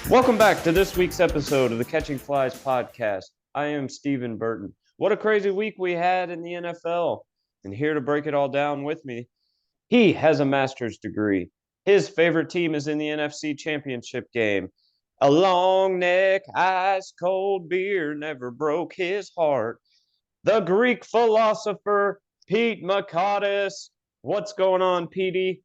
Welcome back to this week's episode of the Catching Flies podcast. I am Stephen Burton. What a crazy week we had in the NFL. And here to break it all down with me, he has a master's degree. His favorite team is in the NFC Championship game. A long neck, ice cold beer never broke his heart. The Greek philosopher, Pete Makatis. What's going on, Petey?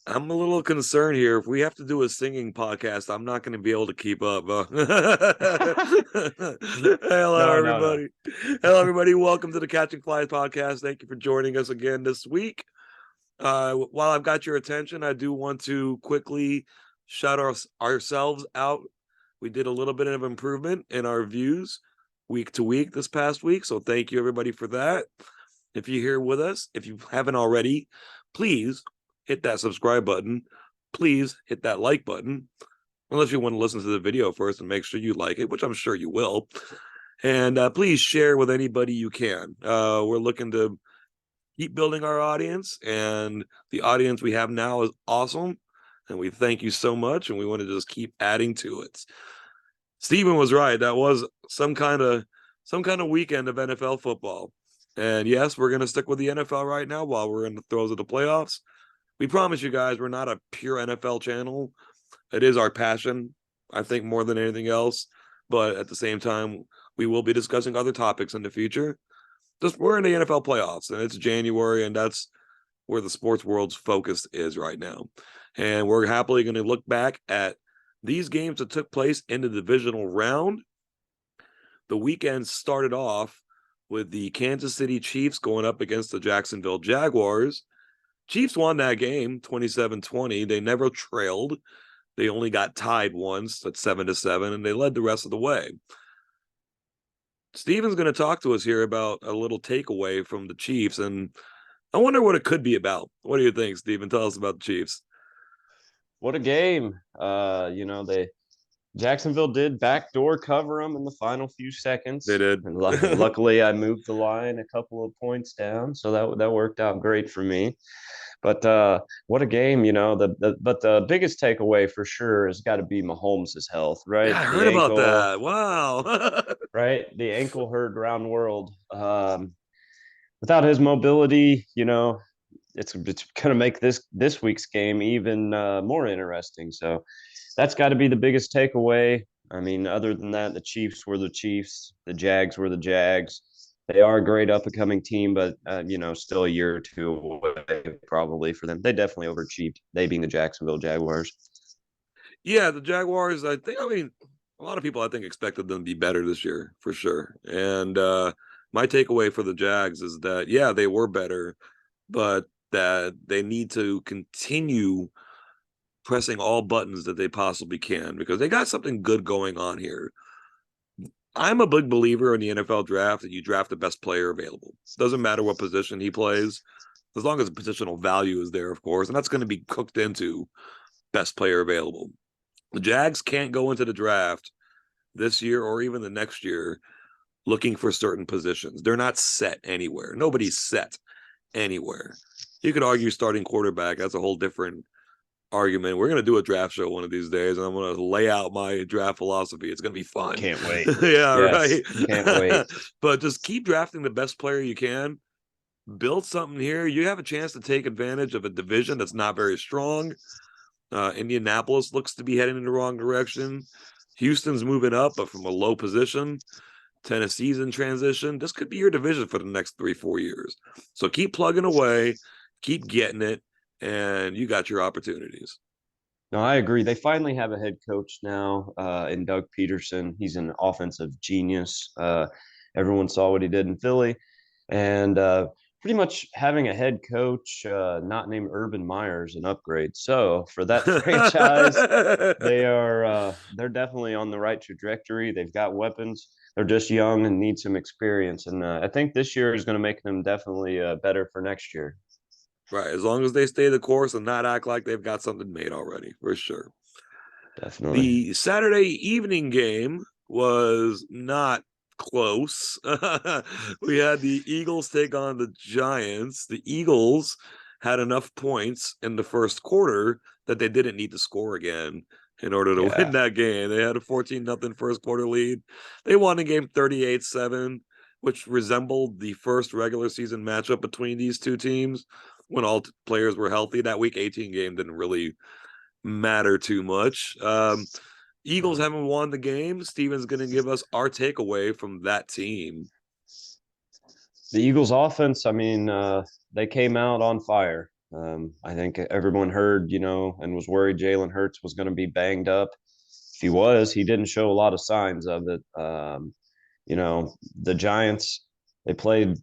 I'm a little concerned here. If we have to do a singing podcast, I'm not going to be able to keep up. Hello, No. everybody. Hello, everybody. Welcome to the Catching Flies podcast. Thank you for joining us again this week. While I've got your attention, I do want to quickly shout ourselves out. We did a little bit of improvement in our views week to week this past week. So thank you, everybody, for that. If you're here with us, if you haven't already, please hit that subscribe button. Please hit that like button. Unless you want to listen to the video first and make sure you like it, which I'm sure you will. And please share with anybody you can. We're looking to keep building our audience, and the audience we have now is awesome. And we thank you so much, and we want to just keep adding to it. Steven was right. That was some kind of weekend of NFL football. And yes, we're going to stick with the NFL right now while we're in the throes of the playoffs. We promise you guys we're not a pure NFL channel. It is our passion, I think, more than anything else. But at the same time, we will be discussing other topics in the future. We're in the NFL playoffs, and it's January, and that's where the sports world's focus is right now. And we're happily going to look back at these games that took place in the divisional round. The weekend started off with the Kansas City Chiefs going up against the Jacksonville Jaguars. Chiefs won that game 27-20. They never trailed. They only got tied once at 7-7, and they led the rest of the way. Steven's going to talk to us here about a little takeaway from the Chiefs, and I wonder what it could be about. What do you think, Steven? Tell us about the Chiefs. What a game. Jacksonville did backdoor cover them in the final few They seconds. did. And luckily, I moved the line a couple of points down, so that worked out great for me. But what a game, but the biggest takeaway for sure has got to be Mahomes' health, right? Yeah, I The heard about ankle, that. Wow. right? The ankle hurt round world. Without his mobility, it's going to make this week's game even more interesting. So that's got to be the biggest takeaway. I mean, other than that, the Chiefs were the Chiefs, the Jags were the Jags. They are a great up and coming team, but still a year or two away probably for them. They definitely overachieved. They being the Jacksonville Jaguars. Yeah, the Jaguars, I mean, a lot of people I think expected them to be better this year for sure. And my takeaway for the Jags is that, yeah, they were better, but that they need to continue pressing all buttons that they possibly can because they got something good going on here. I'm a big believer in the NFL draft that you draft the best player available. Doesn't matter what position he plays, as long as the positional value is there, of course, and that's going to be cooked into best player available. The Jags can't go into the draft this year or even the next year looking for certain positions. They're not set anywhere. Nobody's set anywhere. You could argue starting quarterback. That's a whole different argument. We're going to do a draft show one of these days, and I'm going to lay out my draft philosophy. It's going to be fun. Can't wait. Yeah, yes, right. Can't wait. But just keep drafting the best player you can. Build something here. You have a chance to take advantage of a division that's not very strong. Indianapolis looks to be heading in the wrong direction. Houston's moving up, but from a low position. Tennessee's in transition. This could be your division for the next 3-4 years. So keep plugging away, keep getting it, and you got your opportunities. No, I agree. They finally have a head coach now in Doug Peterson. He's an offensive genius. Everyone saw what he did in Philly. And pretty much having a head coach not named Urban Meyer is an upgrade. So for that franchise, they're definitely on the right trajectory. They've got weapons. They're just young and need some experience. And I think this year is going to make them definitely better for next year. Right. As long as they stay the course and not act like they've got something made already, for sure. Definitely. The Saturday evening game was not close. We had the Eagles take on the Giants. The Eagles had enough points in the first quarter that they didn't need to score again. in order to win that game. They had a 14-0 first quarter lead. They won the game 38-7, which resembled the first regular season matchup between these two teams when all players were healthy. That Week 18 game didn't really matter too much. Eagles haven't won the game. Steven's going to give us our takeaway from that team. The Eagles offense, I mean, they came out on fire. I think everyone heard, and was worried Jalen Hurts was going to be banged up. If he was, he didn't show a lot of signs of it. The Giants, they played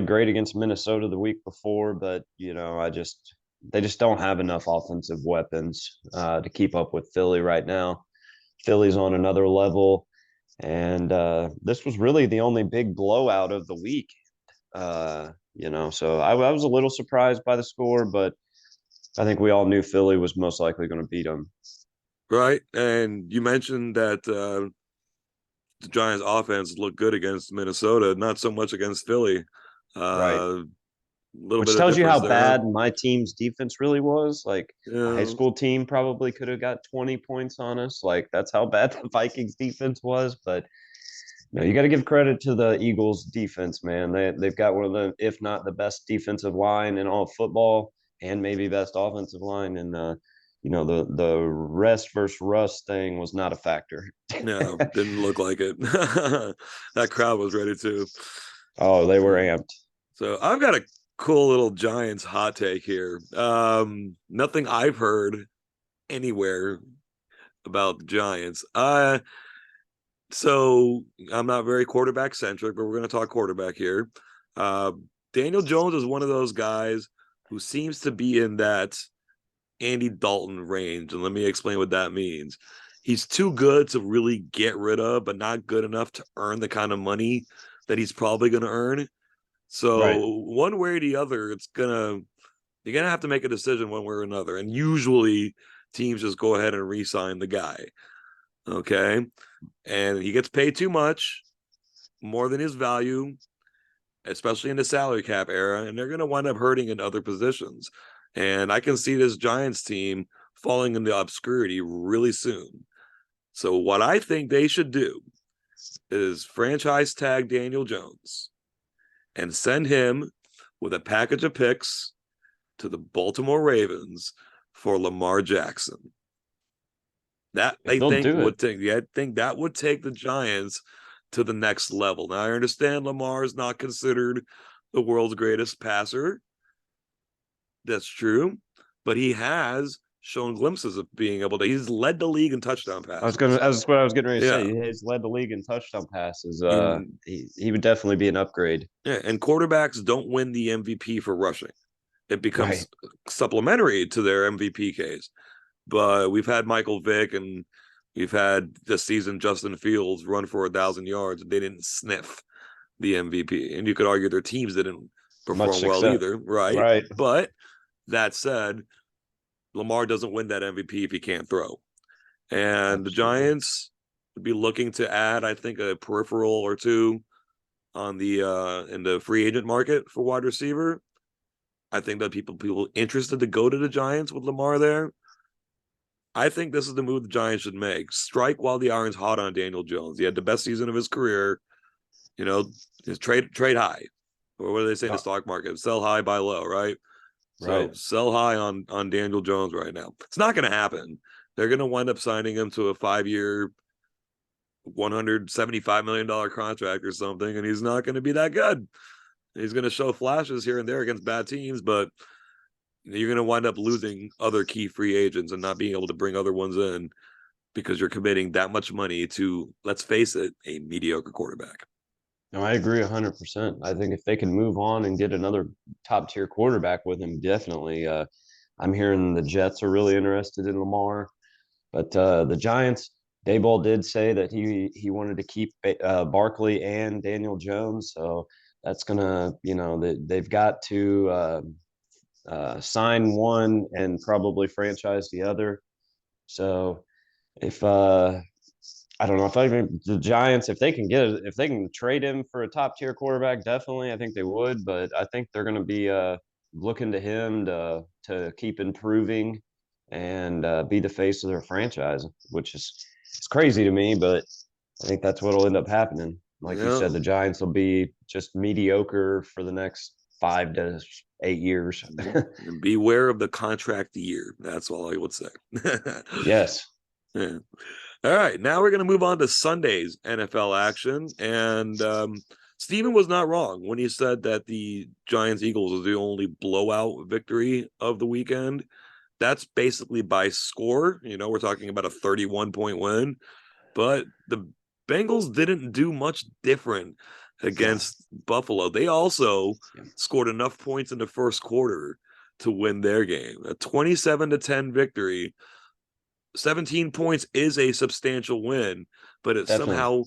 great against Minnesota the week before, but they just don't have enough offensive weapons to keep up with Philly right now. Philly's on another level, and this was really the only big blowout of the week. So I was a little surprised by the score, but I think we all knew Philly was most likely going to beat them. Right. And you mentioned that the Giants offense looked good against Minnesota, not so much against Philly. Right. Which tells you how bad my team's defense really was. Like a high school team probably could have got 20 points on us. Like that's how bad the Vikings defense was. But you got to give credit to the Eagles defense, man. They've got one of the, if not the best defensive line in all of football, and maybe best offensive line. And the rest versus rust thing was not a factor. No, didn't look like it. That crowd was ready to. Oh, they were amped. So I've got a cool little Giants hot take here. Nothing I've heard anywhere about the Giants. So I'm not very quarterback centric, but we're going to talk quarterback here. Daniel Jones is one of those guys who seems to be in that Andy Dalton range. And let me explain what that means. He's too good to really get rid of, but not good enough to earn the kind of money that he's probably going to earn. So one way or the other, you're going to have to make a decision one way or another. And usually teams just go ahead and re-sign the guy. Okay. And he gets paid too much, more than his value, especially in the salary cap era. And they're going to wind up hurting in other positions. And I can see this Giants team falling into obscurity really soon. So what I think they should do is franchise tag Daniel Jones and send him with a package of picks to the Baltimore Ravens for Lamar Jackson. That I think that would take the Giants to the next level. Now I understand Lamar is not considered the world's greatest passer. That's true, but he has shown glimpses of being able to. He's led the league in touchdown passes. That's what I was getting ready to say. He's led the league in touchdown passes. He would definitely be an upgrade. Yeah, and quarterbacks don't win the MVP for rushing. It becomes supplementary to their MVP case. But we've had Michael Vick and we've had this season Justin Fields run for 1,000 yards. They didn't sniff the MVP, and you could argue their teams didn't perform well either, right? But that said, Lamar doesn't win that MVP if he can't throw. And the Giants would be looking to add, I think, a peripheral or two on the in the free agent market for wide receiver. I think that people interested to go to the Giants with Lamar there. I think this is the move the Giants should make. Strike while the iron's hot on Daniel Jones. He had the best season of his career. His trade high. Or what do they say in the stock market? Sell high, buy low, right? So sell high on Daniel Jones right now. It's not going to happen. They're going to wind up signing him to a 5-year, $175 million contract or something, and he's not going to be that good. He's going to show flashes here and there against bad teams, but you're going to wind up losing other key free agents and not being able to bring other ones in because you're committing that much money to, let's face it, a mediocre quarterback. No, I agree 100%. I think if they can move on and get another top-tier quarterback with him, definitely. I'm hearing the Jets are really interested in Lamar. But the Giants, Daboll did say that he wanted to keep Barkley and Daniel Jones. So that's going to, they've got to sign one and probably franchise the other. So if I don't know if the Giants, if they can trade him for a top tier quarterback, definitely, I think they would. But I think they're going to be looking to him to keep improving and be the face of their franchise, which is it's crazy to me, but I think that's what'll end up happening. Like you Yeah. said, the Giants will be just mediocre for the next 5 to 8 years. And beware of the contract year. That's all I would say. Yes. Yeah. All right, now we're going to move on to Sunday's NFL action. And Steven was not wrong when he said that the Giants-Eagles was the only blowout victory of the weekend. That's basically by score. We're talking about a 31-point win. But the Bengals didn't do much different against Buffalo. They also scored enough points in the first quarter to win their game. A 27-10 victory. 17 points is a substantial win, but it Definitely. somehow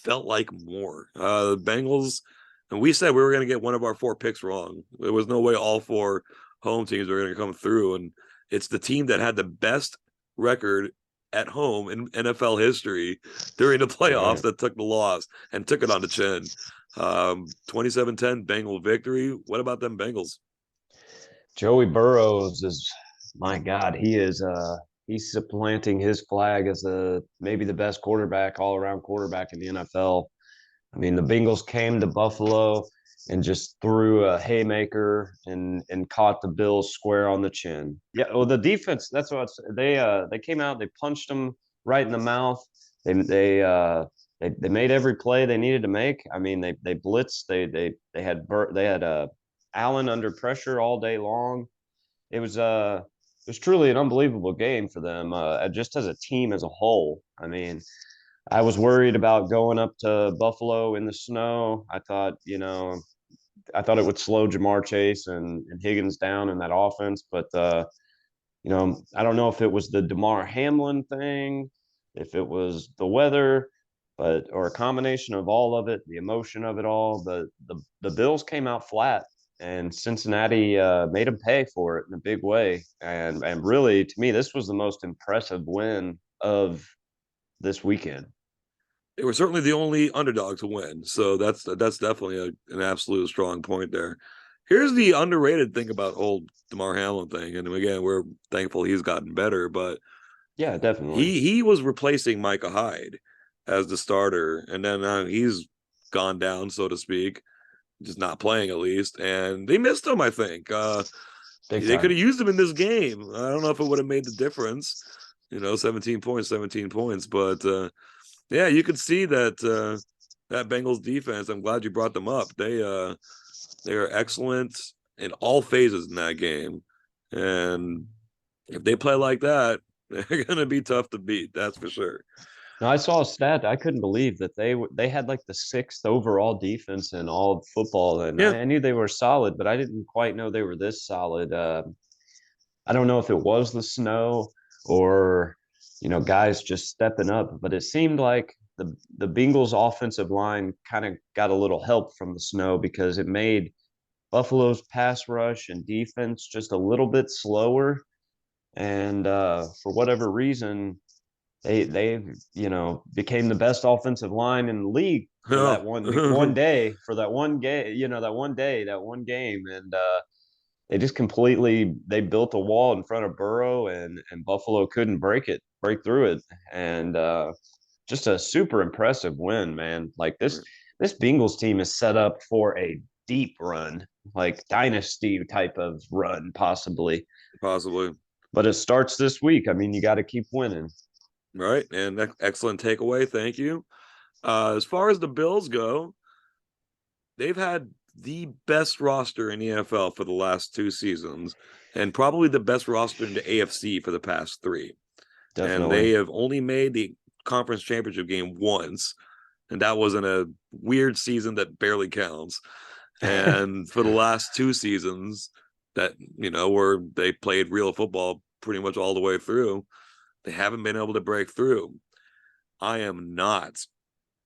felt like more. The Bengals, and we said we were going to get one of our 4 picks wrong. There was no way all 4 home teams were going to come through, and it's the team that had the best record at home in NFL history during the playoffs that took the loss and took it on the chin. 27-10 Bengal victory. What about them Bengals? Joey Burrows is, my God, he's supplanting his flag as maybe the best quarterback, all around quarterback in the NFL. I mean, the Bengals came to Buffalo and just threw a haymaker and caught the Bills square on the chin. Yeah, well, the defense, that's what they came out, they punched them right in the mouth. They made every play they needed to make. I mean, they blitzed. They had Allen under pressure all day long. It was truly an unbelievable game for them, just as a team as a whole. I mean, I was worried about going up to Buffalo in the snow. I thought it would slow Jamar Chase and Higgins down in that offense, but I don't know if it was the DeMar Hamlin thing, if it was the weather, or a combination of all of it, the emotion of it all. The Bills came out flat, and Cincinnati made them pay for it in a big way. And really, to me, this was the most impressive win of this weekend. They were certainly the only underdog to win, so that's definitely an absolute strong point there. Here's the underrated thing about old DeMar Hamlin thing, and again, we're thankful he's gotten better, but Yeah, definitely. he was replacing Micah Hyde as the starter, and then he's gone down, so to speak, just not playing at least, and they missed him. I think they could have used him in this game. I don't know if it would have made the difference. 17 points, but yeah, you could see that that Bengals defense. I'm glad you brought them up. They are excellent in all phases in that game, and if they play like that, they're going to be tough to beat. That's for sure. No, I saw a stat. I couldn't believe that they had like the 6th overall defense in all of football, and Yeah, I knew they were solid, but I didn't quite know they were this solid. I don't know if it was the snow or guys just stepping up, but it seemed like the Bengals offensive line kind of got a little help from the snow because it made Buffalo's pass rush and defense just a little bit slower. And for whatever reason, they became the best offensive line in the league for that one day, for that one game, that one game. And they just completely they built a wall in front of Burrow, and Buffalo couldn't break through it. And just a super impressive win, man. Like this Bengals team is set up for a deep run, like dynasty type of run, possibly. possibly. But it starts this week. I mean, you got to keep winning. Right, and excellent takeaway. Thank you. As far as the Bills go, they've had the best roster in the NFL for the last 2 seasons, and probably the best roster in the AFC for the past 3. And Definitely. they have only made the conference championship game once, and that was in a weird season that barely counts. And for the last 2 seasons that where they played real football pretty much all the way through, they haven't been able to break through. I am not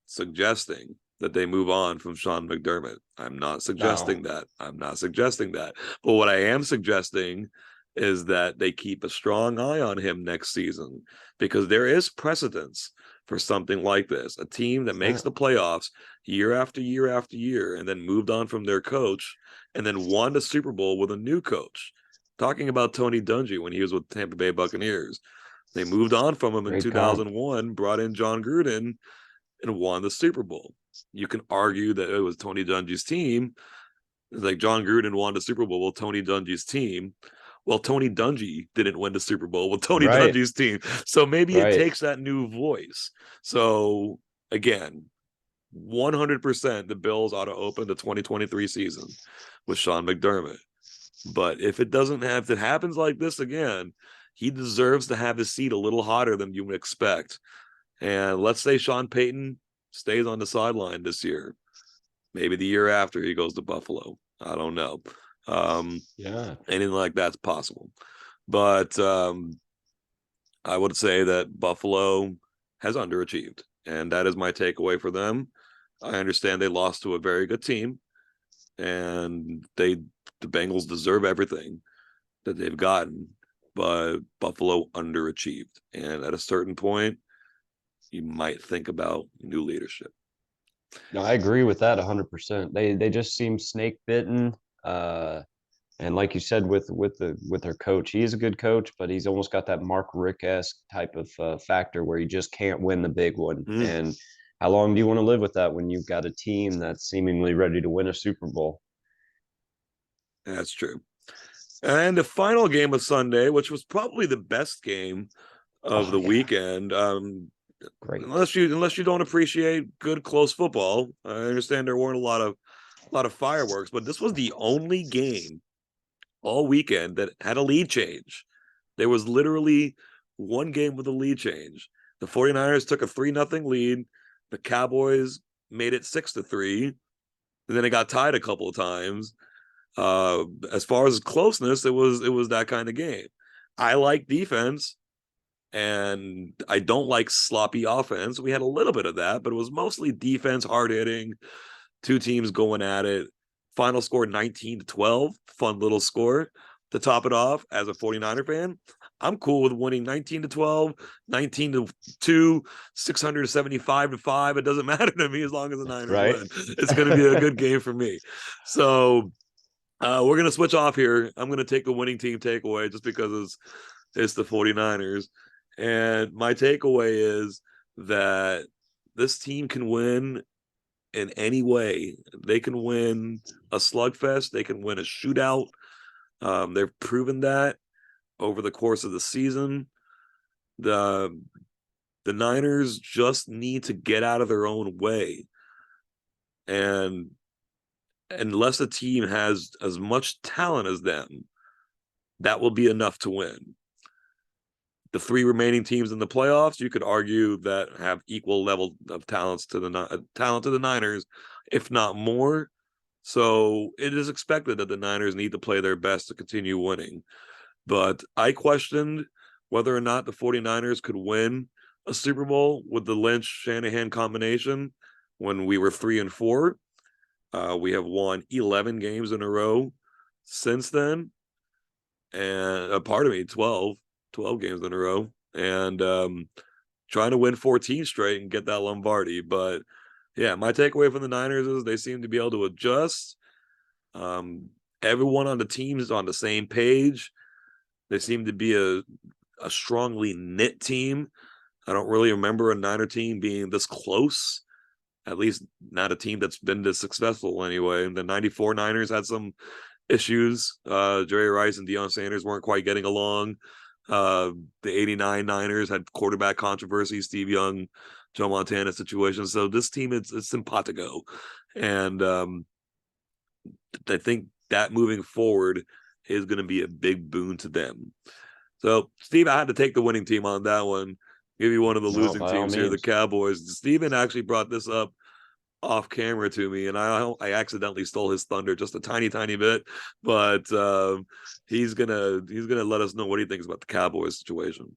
suggesting that they move on from Sean McDermott. I'm not suggesting No. that. I'm not suggesting that. But what I am suggesting is that they keep a strong eye on him next season, because there is precedence for something like this. A team that makes the playoffs year after year after year and then moved on from their coach and then won the Super Bowl with a new coach. talking about Tony Dungy when he was with Tampa Bay Buccaneers. They moved on from him in Great comp. 2001, brought in John Gruden, and won the Super Bowl. You can argue that it was Tony Dungy's team. It's like John Gruden won the Super Bowl with Tony Dungy's team. Well, Tony Dungy didn't win the Super Bowl with Tony Right. Dungy's team. So maybe it Right. takes that new voice. So again, 100% the Bills ought to open the 2023 season with Sean McDermott. But if it happens like this again, he deserves to have his seat a little hotter than you would expect. And let's say Sean Payton stays on the sideline this year. Maybe the year after he goes to Buffalo. I don't know. Yeah. Anything like that's possible. But I would say that Buffalo has underachieved. And that is my takeaway for them. I understand they lost to a very good team. And the Bengals deserve everything that they've gotten. But Buffalo underachieved. And at a certain point, you might think about new leadership. No, I agree with that 100%. They just seem snake bitten. And like you said, with their coach, he is a good coach, but he's almost got that Mark Rick-esque type of factor where you just can't win the big one. And how long do you want to live with that when you've got a team that's seemingly ready to win a Super Bowl? That's true. And the final game of Sunday, which was probably the best game of the weekend. Great. Unless you don't appreciate good close football. I understand there weren't a lot of fireworks, but this was the only game all weekend that had a lead change. There was literally one game with a lead change. The 49ers took a 3-0 lead. The Cowboys made it 6-3. And then it got tied a couple of times. As far as closeness, it was that kind of game. I like defense, and I don't like sloppy offense. We had a little bit of that, but it was mostly defense, hard hitting, two teams going at it. Final score 19-12. Fun little score to top it off. As a 49er fan, I'm cool with winning 19-12, 19-2, 675-5. It doesn't matter to me as long as the Niners win. It's going to be a good game for me. So we're going to switch off here. I'm going to take the winning team takeaway just because it's the 49ers. And my takeaway is that this team can win in any way. They can win a slugfest. They can win a shootout. They've proven that over the course of the season. The Niners just need to get out of their own way. And unless a team has as much talent as them, that will be enough to win. The three remaining teams in the playoffs, you could argue that have equal level of talent to the Niners, if not more. So it is expected that the Niners need to play their best to continue winning. But I questioned whether or not the 49ers could win a Super Bowl with the Lynch-Shanahan combination when we were 3-4. We have won 11 games in a row since then. And 12 games in a row, and trying to win 14 straight and get that Lombardi. But yeah, my takeaway from the Niners is they seem to be able to adjust. Everyone on the team is on the same page. They seem to be a strongly knit team. I don't really remember a Niner team being this close, at least not a team that's been this successful anyway. The 94 Niners had some issues. Jerry Rice and Deion Sanders weren't quite getting along. The 89 Niners had quarterback controversy, Steve Young, Joe Montana situation. So this team, it's simpatico. And I think that moving forward is going to be a big boon to them. So, Steve, I had to take the winning team on that one. Give you one of the losing teams here, the Cowboys. Steven actually brought this up off camera to me, and I accidentally stole his thunder just a tiny bit, but he's gonna let us know what he thinks about the Cowboys situation.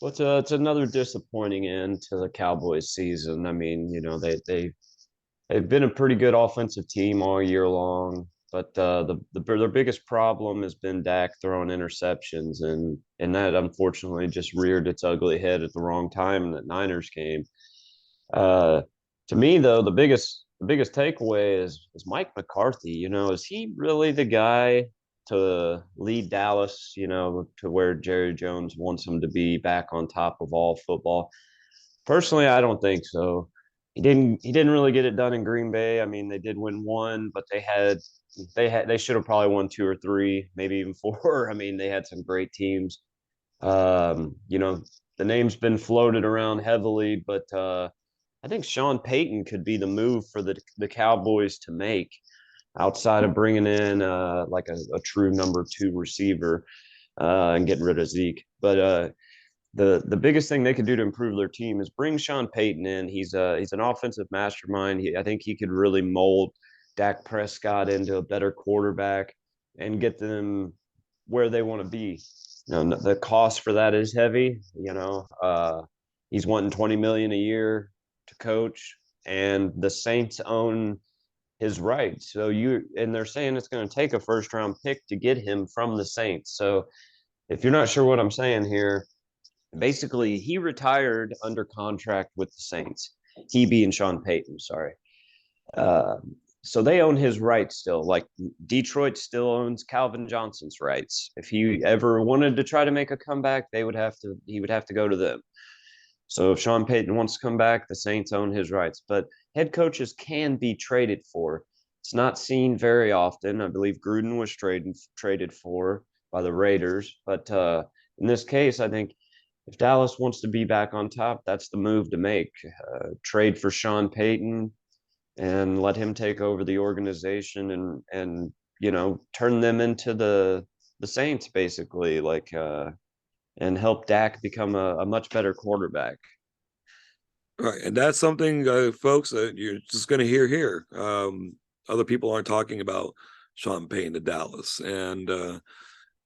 Well, it's another disappointing end to the Cowboys season. I mean, they've been a pretty good offensive team all year long, but their biggest problem has been Dak throwing interceptions, and that unfortunately just reared its ugly head at the wrong time in that Niners game. To me, though, the biggest takeaway is Mike McCarthy. Is he really the guy to lead Dallas, to where Jerry Jones wants him to be, back on top of all football? Personally, I don't think so. He didn't really get it done in Green Bay. I mean, they did win one, but they should have probably won two or three, maybe even four. I mean, they had some great teams. The name's been floated around heavily, but I think Sean Payton could be the move for the Cowboys to make, outside of bringing in like a true number two receiver and getting rid of Zeke. But the biggest thing they could do to improve their team is bring Sean Payton in. He's an offensive mastermind. I think he could really mold Dak Prescott into a better quarterback and get them where they want to be. The cost for that is heavy. He's wanting $20 million a year to coach, and the Saints own his rights. And they're saying it's going to take a first round pick to get him from the Saints. So if you're not sure what I'm saying here, basically he retired under contract with the Saints. He being Sean Payton, sorry. So they own his rights still. Like Detroit still owns Calvin Johnson's rights. If he ever wanted to try to make a comeback, he would have to go to them. So if Sean Payton wants to come back, the Saints own his rights. But head coaches can be traded for. It's not seen very often. I believe Gruden was traded for by the Raiders. But in this case, I think if Dallas wants to be back on top, that's the move to make. Trade for Sean Payton and let him take over the organization and turn them into the Saints, basically, and help Dak become a much better quarterback. Right, and that's something, folks, that you're just going to hear here. Other people aren't talking about Sean Payton to Dallas, and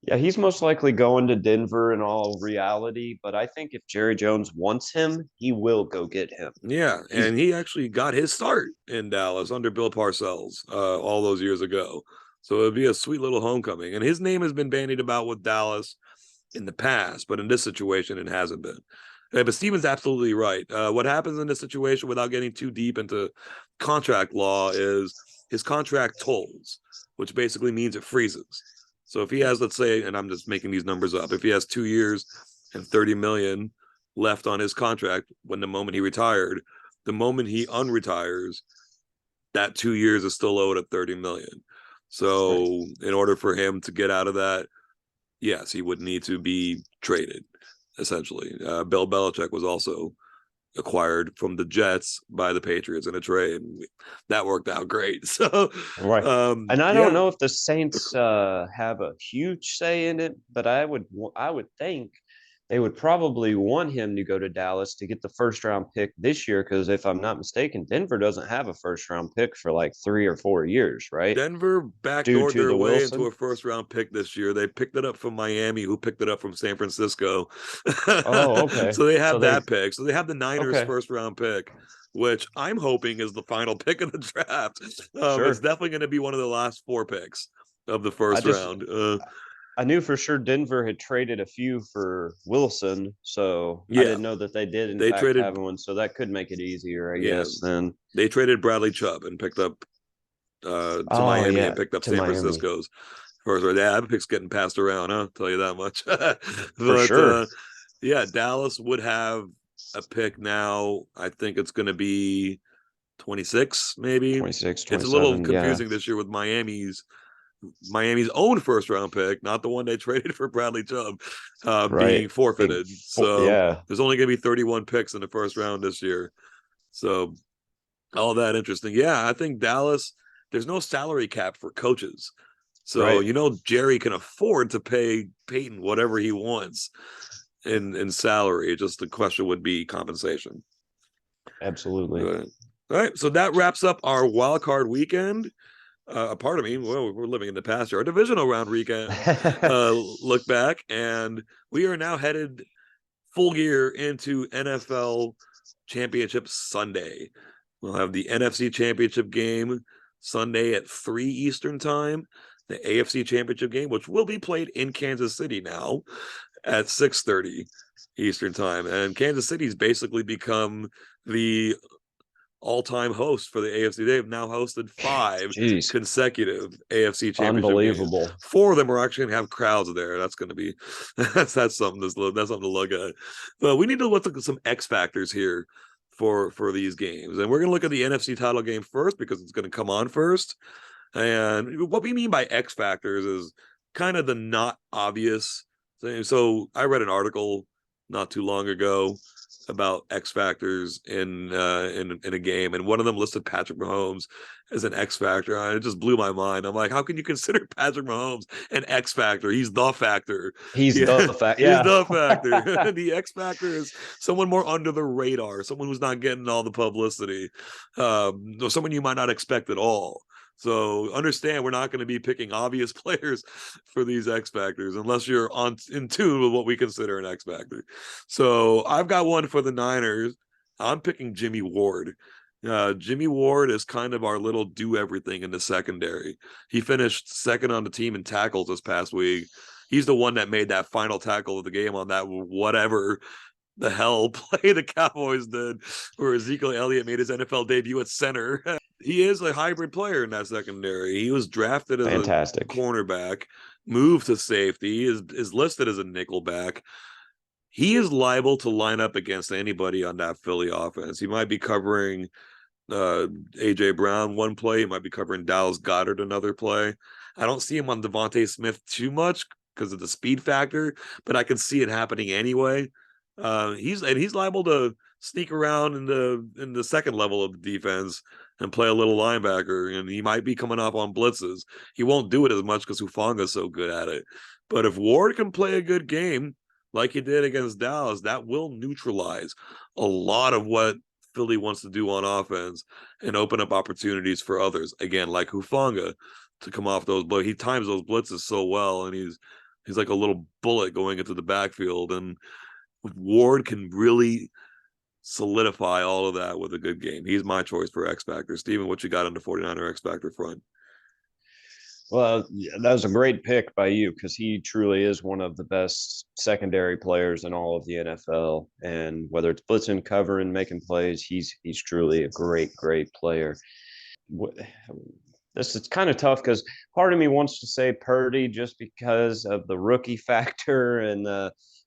yeah, he's most likely going to Denver in all reality, but I think if Jerry Jones wants him, he will go get him. Yeah, and he actually got his start in Dallas under Bill Parcells all those years ago. So it'd be a sweet little homecoming. And his name has been bandied about with Dallas in the past, but in this situation, it hasn't been. But Steven's absolutely right. What happens in this situation, without getting too deep into contract law, is his contract tolls, which basically means it freezes. So if he has, let's say, and I'm just making these numbers up, if he has 2 years and $30 million left on his contract when the moment he retired, the moment he unretires, that 2 years is still owed at $30 million. So in order for him to get out of that, yes, he would need to be traded, essentially. Bill Belichick was also acquired from the Jets by the Patriots in a trade. That worked out great. So right. And I don't know if the Saints have a huge say in it, but I would think they would probably want him to go to Dallas to get the first round pick this year, because if I'm not mistaken, Denver doesn't have a first round pick for like 3 or 4 years, right? Denver backdoored their way into a first round pick this year. They picked it up from Miami, who picked it up from San Francisco. Oh, okay. So they have that pick. So they have the Niners first round pick, which I'm hoping is the final pick of the draft. Sure. It's definitely going to be one of the last 4 picks of the first round. I knew for sure Denver had traded a few for Wilson, so I didn't know that they did in fact have one, so that could make it easier, I guess. Then they traded Bradley Chubb and picked up to Miami and picked up San Francisco's first. That pick's getting passed around, I'll tell you that much. For sure. Dallas would have a pick now. I think it's going to be 26, maybe 26, 27, it's a little confusing this year with Miami's own first round pick, not the one they traded for Bradley Chubb, being forfeited. So there's only going to be 31 picks in the first round this year. So all that interesting. Yeah, I think Dallas, there's no salary cap for coaches. So, Jerry can afford to pay Payton whatever he wants in salary. Just the question would be compensation. Absolutely. All right. So that wraps up our wild card weekend. Part of me, we're living in the past here. Our divisional round weekend look back, and we are now headed full gear into NFL Championship Sunday. We'll have the NFC Championship game Sunday at 3 Eastern time, the AFC Championship game, which will be played in Kansas City now at 6:30 Eastern time. And Kansas City's basically become the all-time host for the AFC. They've now hosted 5 Jeez. consecutive AFC championship Unbelievable. games. 4 of them are actually going to have crowds there. That's going to be that's something that's something to look at. But we need to look at some X factors here for these games, and we're going to look at the NFC title game first because it's going to come on first. And what we mean by X factors is kind of the not obvious thing. So I read an article not too long ago about X factors in a game, and one of them listed Patrick Mahomes as an X factor. And it just blew my mind. I'm like, how can you consider Patrick Mahomes an X factor? He's the factor. He's the factor. Yeah. He's the factor. The X factor is someone more under the radar, someone who's not getting all the publicity, or someone you might not expect at all. So understand, we're not going to be picking obvious players for these X factors unless you're in tune with what we consider an X factor. So I've got one for the Niners. I'm picking Jimmy Ward. Jimmy Ward is kind of our little do everything in the secondary. He finished second on the team in tackles this past week. He's the one that made that final tackle of the game on that whatever the hell play the Cowboys did, where Ezekiel Elliott made his NFL debut at center. He is a hybrid player in that secondary. He was drafted as a cornerback, moved to safety, is listed as a nickelback. He is liable to line up against anybody on that Philly offense. He might be covering A.J. Brown one play. He might be covering Dallas Goedert another play. I don't see him on Devontae Smith too much because of the speed factor, but I can see it happening anyway. He's liable to sneak around in the second level of the defense and play a little linebacker, and he might be coming up on blitzes. He won't do it as much because Hufanga's so good at it. But if Ward can play a good game like he did against Dallas, that will neutralize a lot of what Philly wants to do on offense and open up opportunities for others. Again, like Hufanga to come off those, but he times those blitzes so well, and he's like a little bullet going into the backfield, and Ward can really solidify all of that with a good game. He's my choice for X Factor. Steven, what you got on the 49er X Factor front? Well, that was a great pick by you because he truly is one of the best secondary players in all of the NFL. And whether it's blitzing, covering, making plays, he's truly a great player. This is kind of tough because part of me wants to say Purdy just because of the rookie factor and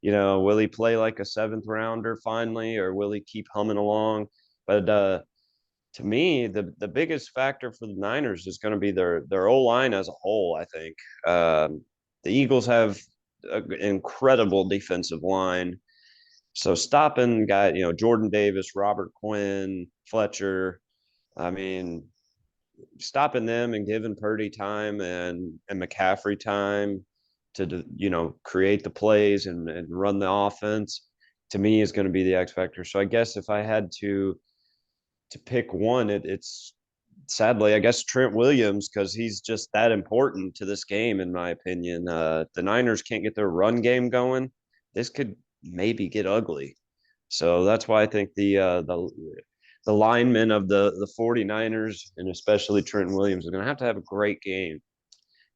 will he play like a 7th rounder finally, or will he keep humming along? But to me, the biggest factor for the Niners is going to be their O-line as a whole, I think. The Eagles have an incredible defensive line. So stopping Jordan Davis, Robert Quinn, Fletcher, I mean, stopping them and giving Purdy time and McCaffrey time to create the plays and run the offense, to me is going to be the X factor. So I guess if I had to pick one, it's sadly, I guess, Trent Williams, because he's just that important to this game, in my opinion. The Niners can't get their run game going. This could maybe get ugly. So that's why I think the linemen of the 49ers, and especially Trent Williams, are going to have a great game.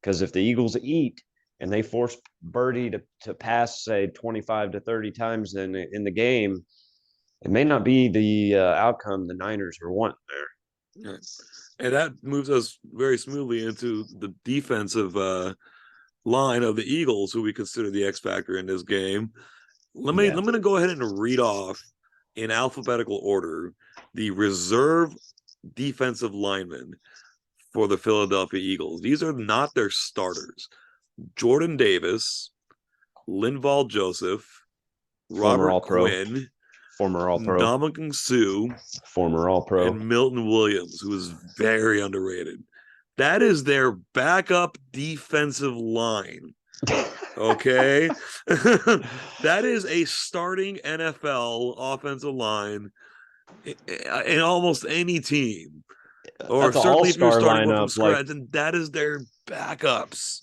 Because if the Eagles eat and they force Birdie to pass, say, 25 to 30 times in the game, it may not be the outcome the Niners are wanting there. Right. And that moves us very smoothly into the defensive line of the Eagles, who we consider the X factor in this game. I'm going to go ahead and read off in alphabetical order the reserve defensive linemen for the Philadelphia Eagles. These are not their starters. Jordan Davis, Linval Joseph, Robert Quinn, former All-Pro, Ndamukong Suh, former All-Pro, and Milton Williams, who is very underrated. That is their backup defensive line. Okay? That is a starting NFL offensive line in almost any team. Or certainly if you're starting one from scratch, and that is their backups.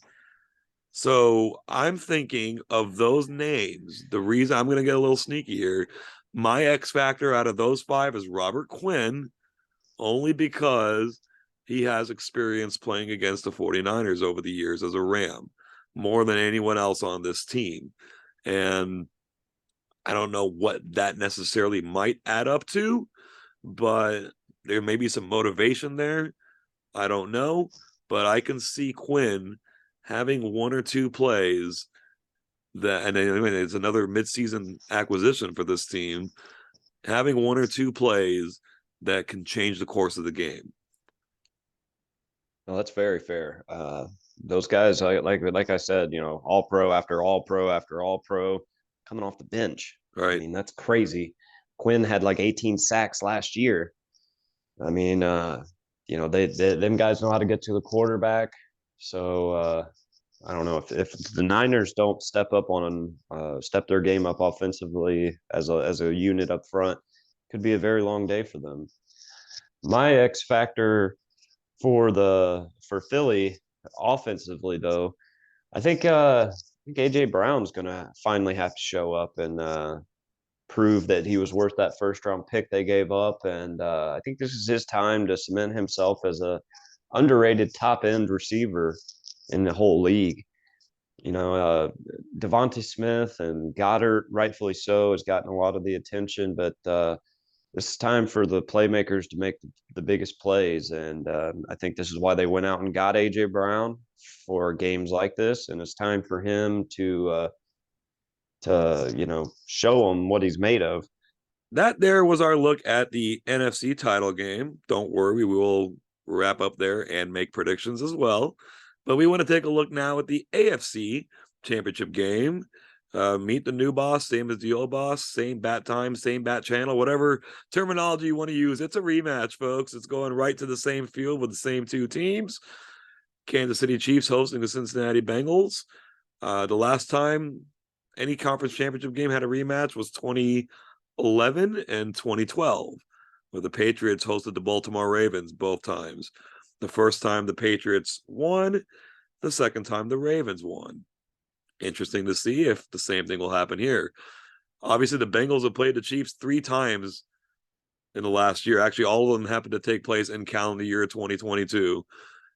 So I'm thinking of those names. The reason I'm going to get a little sneaky here, my X factor out of those 5 is Robert Quinn, only because he has experience playing against the 49ers over the years as a Ram, more than anyone else on this team. And I don't know what that necessarily might add up to, but There may be some motivation there. I don't know, but I can see Quinn having one or two plays that, and I mean, it's another midseason acquisition for this team, having one or two plays that can change the course of the game. Well, that's very fair. Those guys, like I said, all pro after all pro after all pro, coming off the bench. I Right. mean, that's crazy. Quinn had like 18 sacks last year. I mean, they them guys know how to get to the quarterback. So I don't know if the Niners don't step their game up offensively as a unit up front, could be a very long day for them. My X factor for Philly offensively, though, I think AJ Brown's gonna finally have to show up and prove that he was worth that first round pick they gave up, and I think this is his time to cement himself as a underrated top end receiver in the whole league. Devontae Smith and Goddard, rightfully so, has gotten a lot of the attention, but this is time for the playmakers to make the biggest plays. And I think this is why they went out and got AJ Brown for games like this. And it's time for him to show him what he's made of. That there was our look at the NFC title game. Don't worry, we will wrap up there and make predictions as well. But we want to take a look now at the AFC championship game. Meet the new boss, same as the old boss, same bat time, same bat channel, whatever terminology you want to use. It's a rematch, folks. It's going right to the same field with the same two teams. Kansas City Chiefs hosting the Cincinnati Bengals. The last time any conference championship game had a rematch was 2011 and 2012, where the Patriots hosted the Baltimore Ravens both times. The first time the Patriots won, the second time the Ravens won. Interesting to see if the same thing will happen here. Obviously, the Bengals have played the Chiefs 3 times in the last year. Actually, all of them happened to take place in calendar year 2022.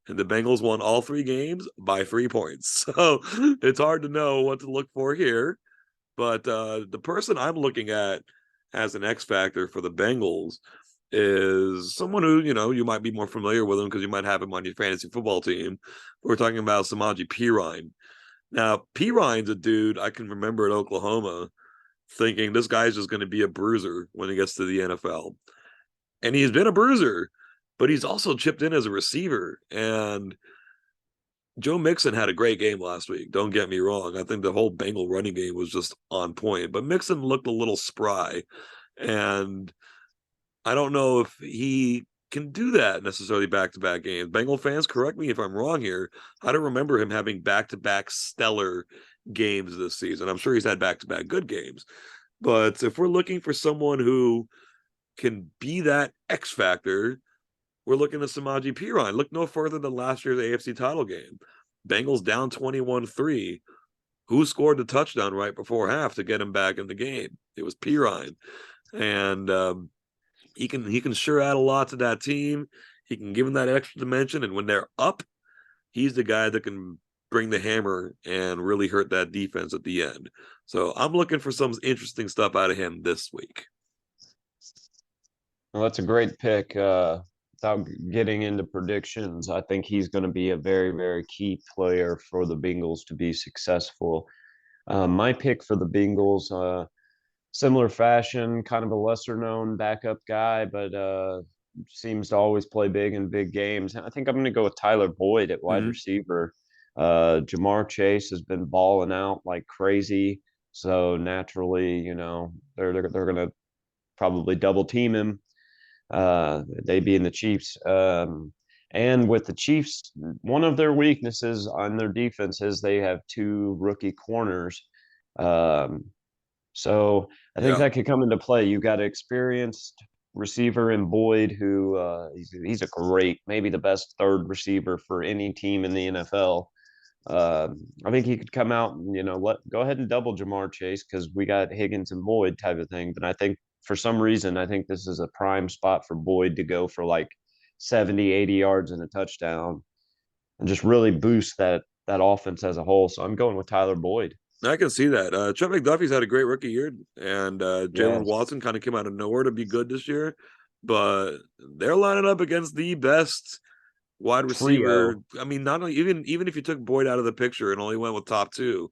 And the Bengals won all 3 games by 3 points. So it's hard to know what to look for here. But the person I'm looking at as an X factor for the Bengals is someone who, you might be more familiar with him because you might have him on your fantasy football team. We're talking about Samaje Perine. Now, Perine's a dude I can remember at Oklahoma thinking this guy's just going to be a bruiser when he gets to the NFL. And he's been a bruiser, but he's also chipped in as a receiver. And Joe Mixon had a great game last week. Don't get me wrong. I think the whole Bengal running game was just on point. But Mixon looked a little spry. And I don't know if he can do that necessarily back-to-back games. Bengal fans, correct me if I'm wrong here. I don't remember him having back-to-back stellar games this season. I'm sure he's had back-to-back good games. But if we're looking for someone who can be that X factor, we're looking at Samaje Perine. Look no further than last year's AFC title game. Bengals down 21-3. Who scored the touchdown right before half to get him back in the game? It was Perine. And he can sure add a lot to that team. He can give them that extra dimension. And when they're up, he's the guy that can bring the hammer and really hurt that defense at the end. So I'm looking for some interesting stuff out of him this week. Well, that's a great pick. Without getting into predictions, I think he's going to be a very, very key player for the Bengals to be successful. My pick for the Bengals, similar fashion, kind of a lesser known backup guy, but seems to always play big in big games. I think I'm going to go with Tyler Boyd at wide receiver. Jamar Chase has been balling out like crazy, so naturally, they're going to probably double team him. They being the Chiefs. And with the Chiefs, one of their weaknesses on their defense is they have 2 rookie corners. So I think that could come into play. You got an experienced receiver in Boyd, who he's a great, maybe the best third receiver for any team in the NFL. I think he could come out and go ahead and double Jamar Chase because we got Higgins and Boyd type of thing. But I think for some reason, I think this is a prime spot for Boyd to go for like 70, 80 yards and a touchdown and just really boost that offense as a whole. So I'm going with Tyler Boyd. I can see that. Trent McDuffie's had a great rookie year, and Jalen Watson kind of came out of nowhere to be good this year. but they're lining up against the best wide receiver. Trio. I mean, not even if you took Boyd out of the picture and only went with top two,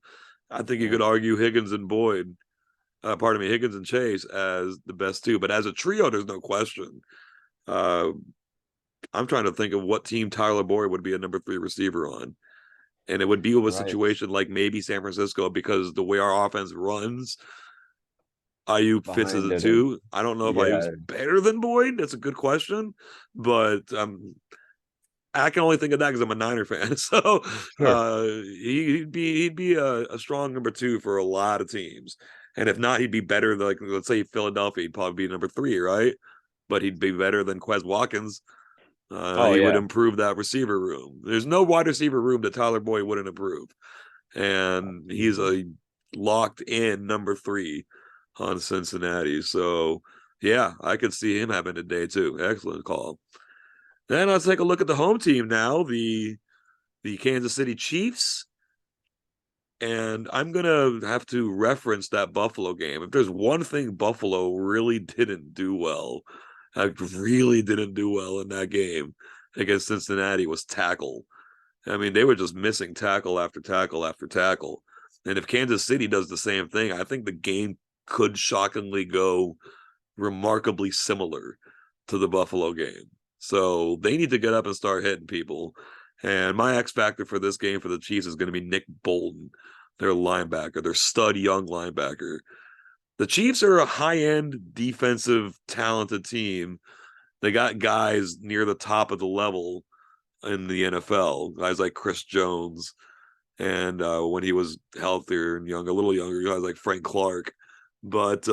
I think you Yeah. could argue Higgins and Boyd, pardon me, Higgins and Chase as the best two. But as a trio, there's no question. Uh, I'm trying to think of what team Tyler Boyd would be a number 3 receiver on. And it would be a Right. situation like maybe San Francisco, because the way our offense runs, Ayuk fits as Behind a it. And 2. I don't know if Ayuk's yeah. better than Boyd. That's a good question. But I can only think of that because I'm a Niner fan. So Sure. he'd be a strong number 2 for a lot of teams. And if not, he'd be better than, like, let's say Philadelphia, he'd probably be number 3, right? But he'd be better than Quez Watkins. Oh He would yeah. improve that receiver room. There's no wide receiver room that Tyler Boyd wouldn't improve. And he's Absolutely. a locked in number 3 on Cincinnati. So yeah, I could see him having a day too. Excellent call. Then let's take a look at the home team now, the Kansas City Chiefs. And I'm gonna have to reference that Buffalo game. If there's one thing Buffalo really didn't do well, really didn't do well in that game against Cincinnati, was tackle. I mean, they were just missing tackle after tackle after tackle. And if Kansas City does the same thing, I think the game could shockingly go remarkably similar to the Buffalo game. So they need to get up and start hitting people. And my X factor for this game for the Chiefs is going to be Nick Bolton, their linebacker, their stud young linebacker. The Chiefs are a high-end defensive talented team. They got guys near the top of the level in the NFL, guys like Chris Jones, and when he was healthier and young, a little younger, guys like Frank Clark. But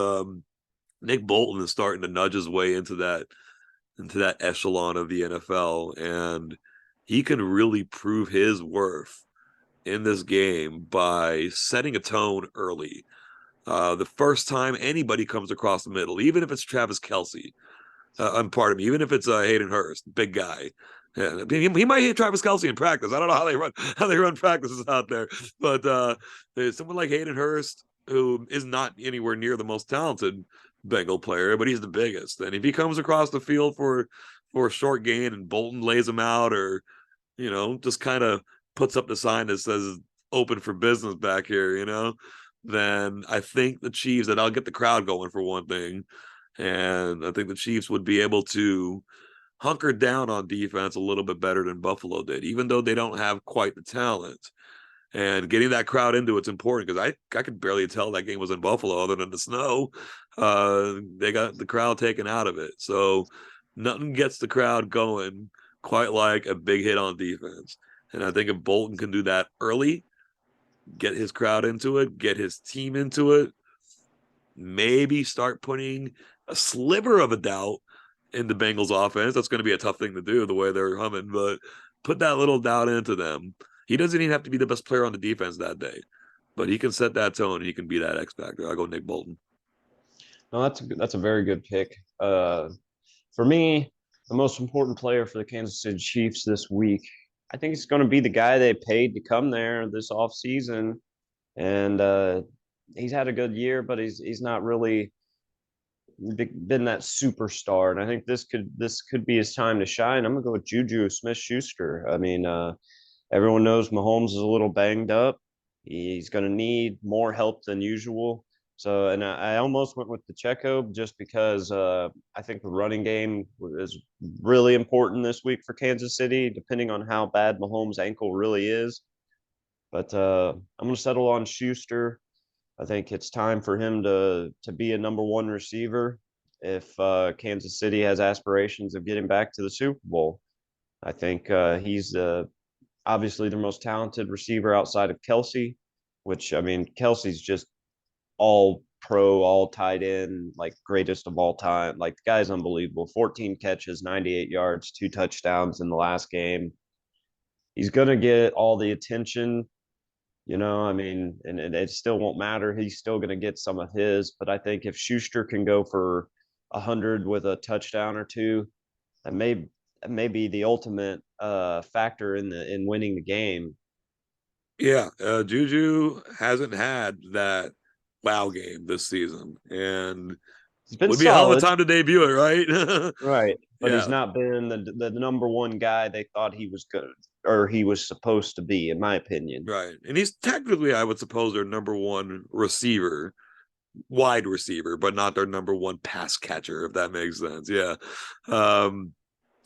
Nick Bolton is starting to nudge his way into that echelon of the NFL, and he can really prove his worth in this game by setting a tone early. The first time anybody comes across the middle, even if it's Travis Kelce, pardon me, even if it's Hayden Hurst, big guy. Yeah, he might hit Travis Kelce in practice. I don't know how they run practices out there, but there's someone like Hayden Hurst, who is not anywhere near the most talented Bengal player, but he's the biggest. And if he comes across the field for a short gain and Bolton lays him out, or just kind of puts up the sign that says "open for business" back here, then I think the Chiefs, that I'll get the crowd going for one thing, and I think the Chiefs would be able to hunker down on defense a little bit better than Buffalo did, even though they don't have quite the talent. And getting that crowd into it's important, because I could barely tell that game was in Buffalo other than the snow. They got the crowd taken out of it. So nothing gets the crowd going quite like a big hit on defense. And I think if Bolton can do that early, get his crowd into it, get his team into it, maybe start putting a sliver of a doubt in the Bengals offense. That's going to be a tough thing to do the way they're humming, but put that little doubt into them. He doesn't even have to be the best player on the defense that day, but he can set that tone and he can be that X factor. I'll go Nick Bolton. No, that's a very good pick. For me, the most important player for the Kansas City Chiefs this week, I think it's going to be the guy they paid to come there this offseason. And he's had a good year, but he's not really been that superstar. And I think this could be his time to shine. I'm gonna go with Juju Smith-Schuster. I mean, everyone knows Mahomes is a little banged up. He's going to need more help than usual. So, and I almost went with Pacheco just because I think the running game is really important this week for Kansas City, depending on how bad Mahomes' ankle really is. But I'm going to settle on Schuster. I think it's time for him to be a number one receiver if Kansas City has aspirations of getting back to the Super Bowl. I think he's obviously the most talented receiver outside of Kelce, which I mean, Kelsey's just all pro, all tight end, like greatest of all time. Like the guy's unbelievable. 14 catches, 98 yards, 2 touchdowns in the last game. He's gonna get all the attention, I mean, and it still won't matter. He's still gonna get some of his, but I think if Schuster can go for 100 with a touchdown or two, that may be the ultimate factor in winning the game. Yeah, Juju hasn't had that wow game this season, and He's been Would be a hell of a solid, time to debut it, right? right? But he's Yeah, not been the number one guy they thought he was good or he was supposed to be, in my opinion. right. And he's technically, I would suppose, their number one receiver, wide receiver, but not their number one pass catcher, if that makes sense. Yeah. Um,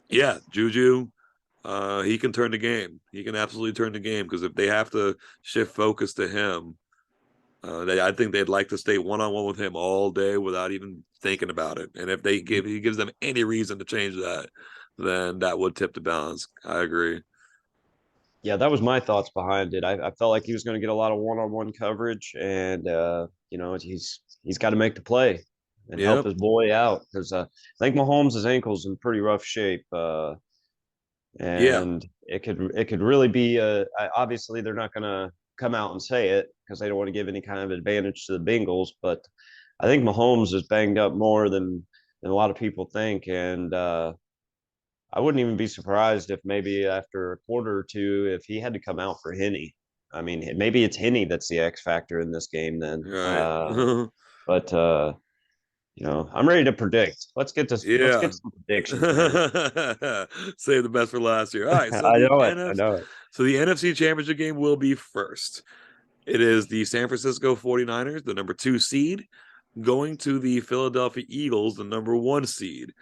yeah, Juju, he can turn the game. He can absolutely turn the game because if they have to shift focus to him, I think they'd like to stay one on one with him all day without even thinking about it. And if he gives them any reason to change that, then that would tip the balance. I agree. Yeah, that was my thoughts behind it. I felt like he was going to get a lot of one-on-one coverage, and he's got to make the play and help Yep. his boy out because I think Mahomes' ankle's in pretty rough shape, Yeah. and it could really be. Obviously, they're not going to come out and say it because they don't want to give any kind of advantage to the Bengals, but I think Mahomes is banged up more than a lot of people think, and I wouldn't even be surprised if maybe after a quarter or two, if he had to come out for Henney. I mean, maybe it's Henney that's the X factor in this game then. Right. But I'm ready to predict. Let's Yeah. get some predictions, man. Save the best for last year. All right. So I know it. I know it. The NFC Championship game will be first. It is the San Francisco 49ers, the number 2 seed, going to the Philadelphia Eagles, the number 1 seed.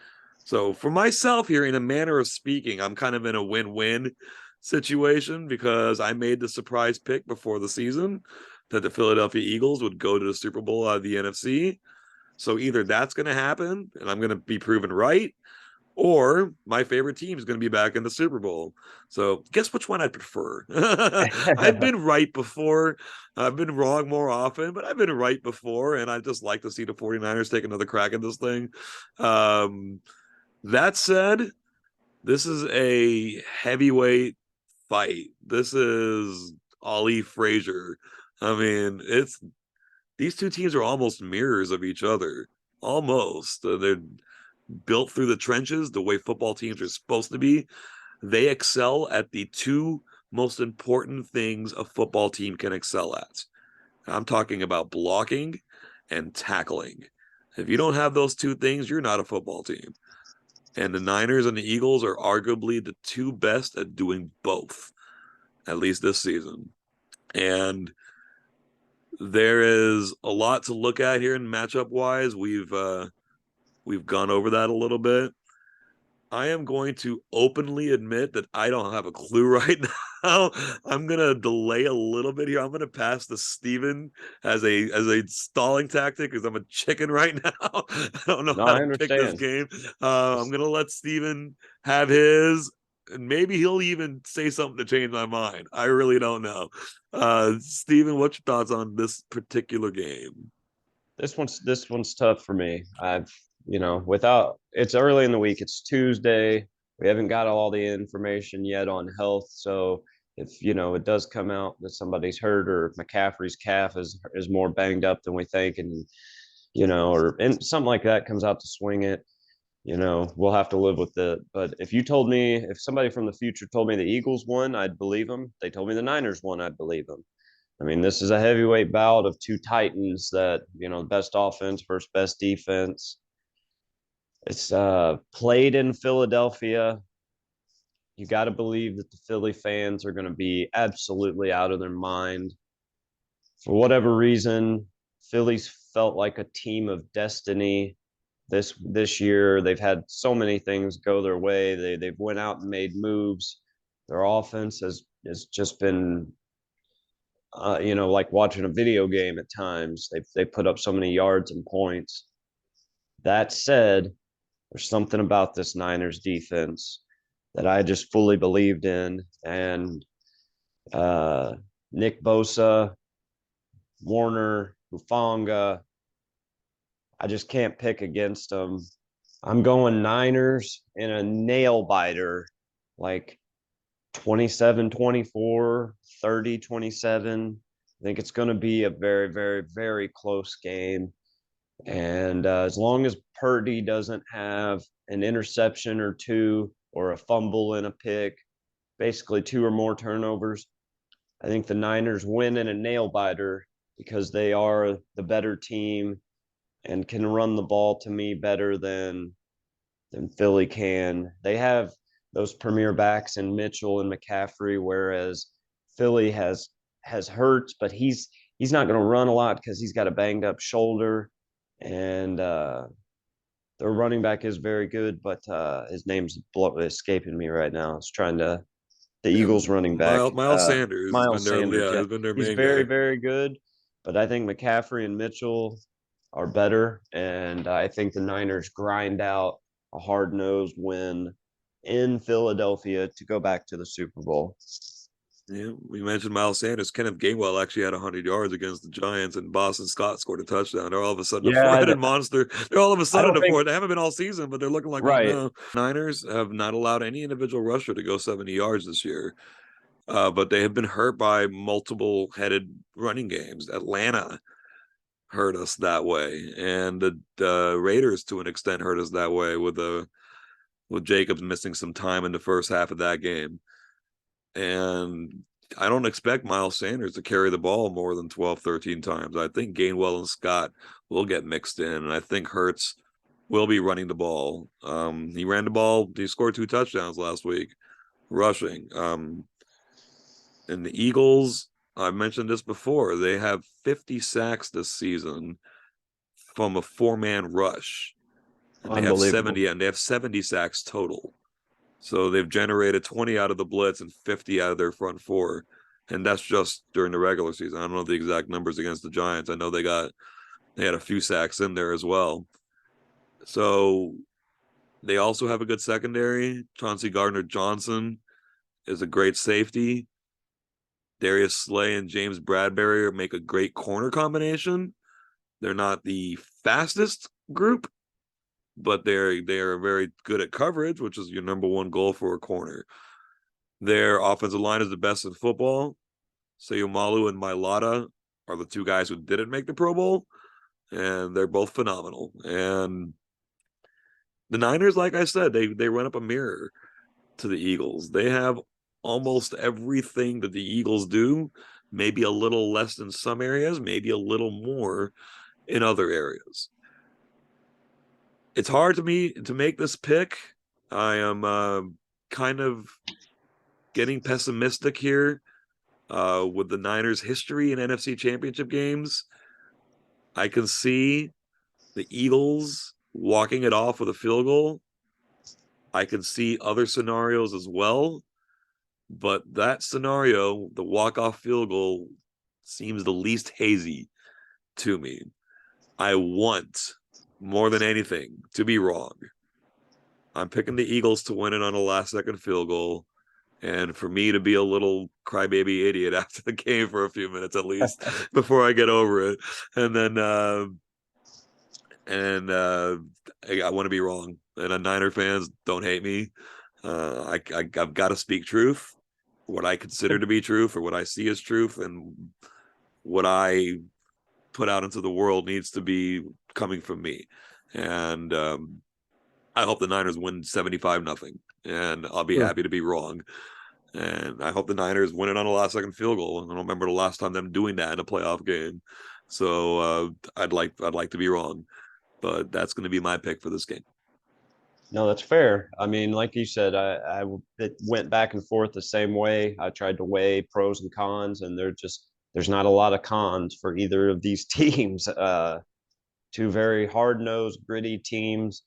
So for myself here, in a manner of speaking, I'm kind of in a win-win situation because I made the surprise pick before the season that the Philadelphia Eagles would go to the Super Bowl out of the NFC. So either that's going to happen and I'm going to be proven right, or my favorite team is going to be back in the Super Bowl. So guess which one I prefer? I've been right before. I've been wrong more often, but I've been right before. And I just like to see the 49ers take another crack at this thing. That said, this is a heavyweight fight. This is Ali Frazier. I mean, it's these two teams are almost mirrors of each other. Almost. They're built through the trenches the way football teams are supposed to be. They excel at the two most important things a football team can excel at. I'm talking about blocking and tackling. If you don't have those two things, you're not a football team. And the Niners and the Eagles are arguably the two best at doing both, at least this season. And there is a lot to look at here in matchup wise. We've gone over that a little bit. I am going to openly admit that I don't have a clue right now. I'm gonna delay a little bit here. I'm gonna pass to Steven as a stalling tactic because I'm a chicken right now. I don't know No, how I to pick this understand. game. I'm gonna let Steven have his, and maybe he'll even say something to change my mind. I really don't know. Steven, what's your thoughts on this particular game? This one's tough for me. Without it's early in the week. It's Tuesday. We haven't got all the information yet on health. So if it does come out that somebody's hurt or if McCaffrey's calf is more banged up than we think, and or something like that comes out to swing it, we'll have to live with it. But if somebody from the future told me the Eagles won, I'd believe them. They told me the Niners won, I'd believe them. I mean, this is a heavyweight bout of two titans that, best offense versus best defense. It's played in Philadelphia. You got to believe that the Philly fans are going to be absolutely out of their mind. For whatever reason, Philly's felt like a team of destiny this year. They've had so many things go their way. They've went out and made moves. Their offense has just been like watching a video game at times. They put up so many yards and points. That said, there's something about this Niners defense that I just fully believed in, and Nick Bosa, Warner, Hufanga, I just can't pick against them. I'm going Niners in a nail biter, like 27-24, 30-27. I think it's going to be a very, very, very close game. And as long as Purdy doesn't have an interception or two or a fumble and a pick, basically two or more turnovers, I think the Niners win in a nail biter because they are the better team. and can run the ball to me better than Philly can. They have those premier backs in Mitchell and McCaffrey, whereas Philly has Hurts, but he's not going to run a lot because he's got a banged up shoulder, and their running back is very good, but his name's escaping me right now. I was trying to the Yeah, Eagles running back, Miles Sanders has been Miles their Sanders. yeah, Yeah, has been their he's main very guy. very good, but I think McCaffrey and Mitchell are better, and I think the Niners grind out a hard nosed win in Philadelphia to go back to the Super Bowl. Yeah, we mentioned Miles Sanders. Kenneth Gainwell actually had 100 yards against the Giants, and Boston Scott scored a touchdown. They're all of a sudden a Yeah, four-headed monster. They're all of a I sudden don't a think four. They haven't been all season, but they're looking like one right. now. Niners have not allowed any individual rusher to go 70 yards this year, but they have been hurt by multiple-headed running games. Atlanta hurt us that way, and the Raiders, to an extent, hurt us that way with Jacobs missing some time in the first half of that game. And I don't expect Miles Sanders to carry the ball more than 12, 13 times. I think Gainwell and Scott will get mixed in, and I think Hurts will be running the ball. He ran the ball. He scored 2 touchdowns last week, rushing. And the Eagles, I've mentioned this before, they have 50 sacks this season from a 4-man rush, and they have Unbelievable. 70 sacks total. So they've generated 20 out of the blitz and 50 out of their front four. And that's just during the regular season. I don't know the exact numbers against the Giants. I know they had a few sacks in there as well. So they also have a good secondary. Chauncey Gardner-Johnson is a great safety. Darius Slay and James Bradbury make a great corner combination. They're not the fastest group, but they are very good at coverage, which is your number one goal for a corner. Their offensive line is the best in football. Sayumalu and Mailata are the 2 guys who didn't make the Pro Bowl, and they're both phenomenal. And the Niners, like I said, they run up a mirror to the Eagles. They have almost everything that the Eagles do, maybe a little less in some areas, maybe a little more in other areas. It's hard to me to make this pick. I am kind of getting pessimistic here with the Niners' history in NFC Championship games. I can see the Eagles walking it off with a field goal. I can see other scenarios as well, but that scenario, the walk-off field goal, seems the least hazy to me. I want, more than anything, to be wrong. I'm picking the Eagles to win it on a last-second field goal, and for me to be a little crybaby idiot after the game for a few minutes at least before I get over it. And then I want to be wrong. And Niner fans, don't hate me. I've got to speak truth, what I consider to be truth, or what I see as truth, and what I put out into the world needs to be coming from me. And I hope the Niners win 75-0, and I'll be happy to be wrong. And I hope the Niners win it on a last-second field goal. I don't remember the last time them doing that in a playoff game. So I'd like to be wrong, but that's going to be my pick for this game. No, that's fair. I mean, like you said, it went back and forth the same way. I tried to weigh pros and cons, and there's not a lot of cons for either of these teams. 2 very hard-nosed, gritty teams.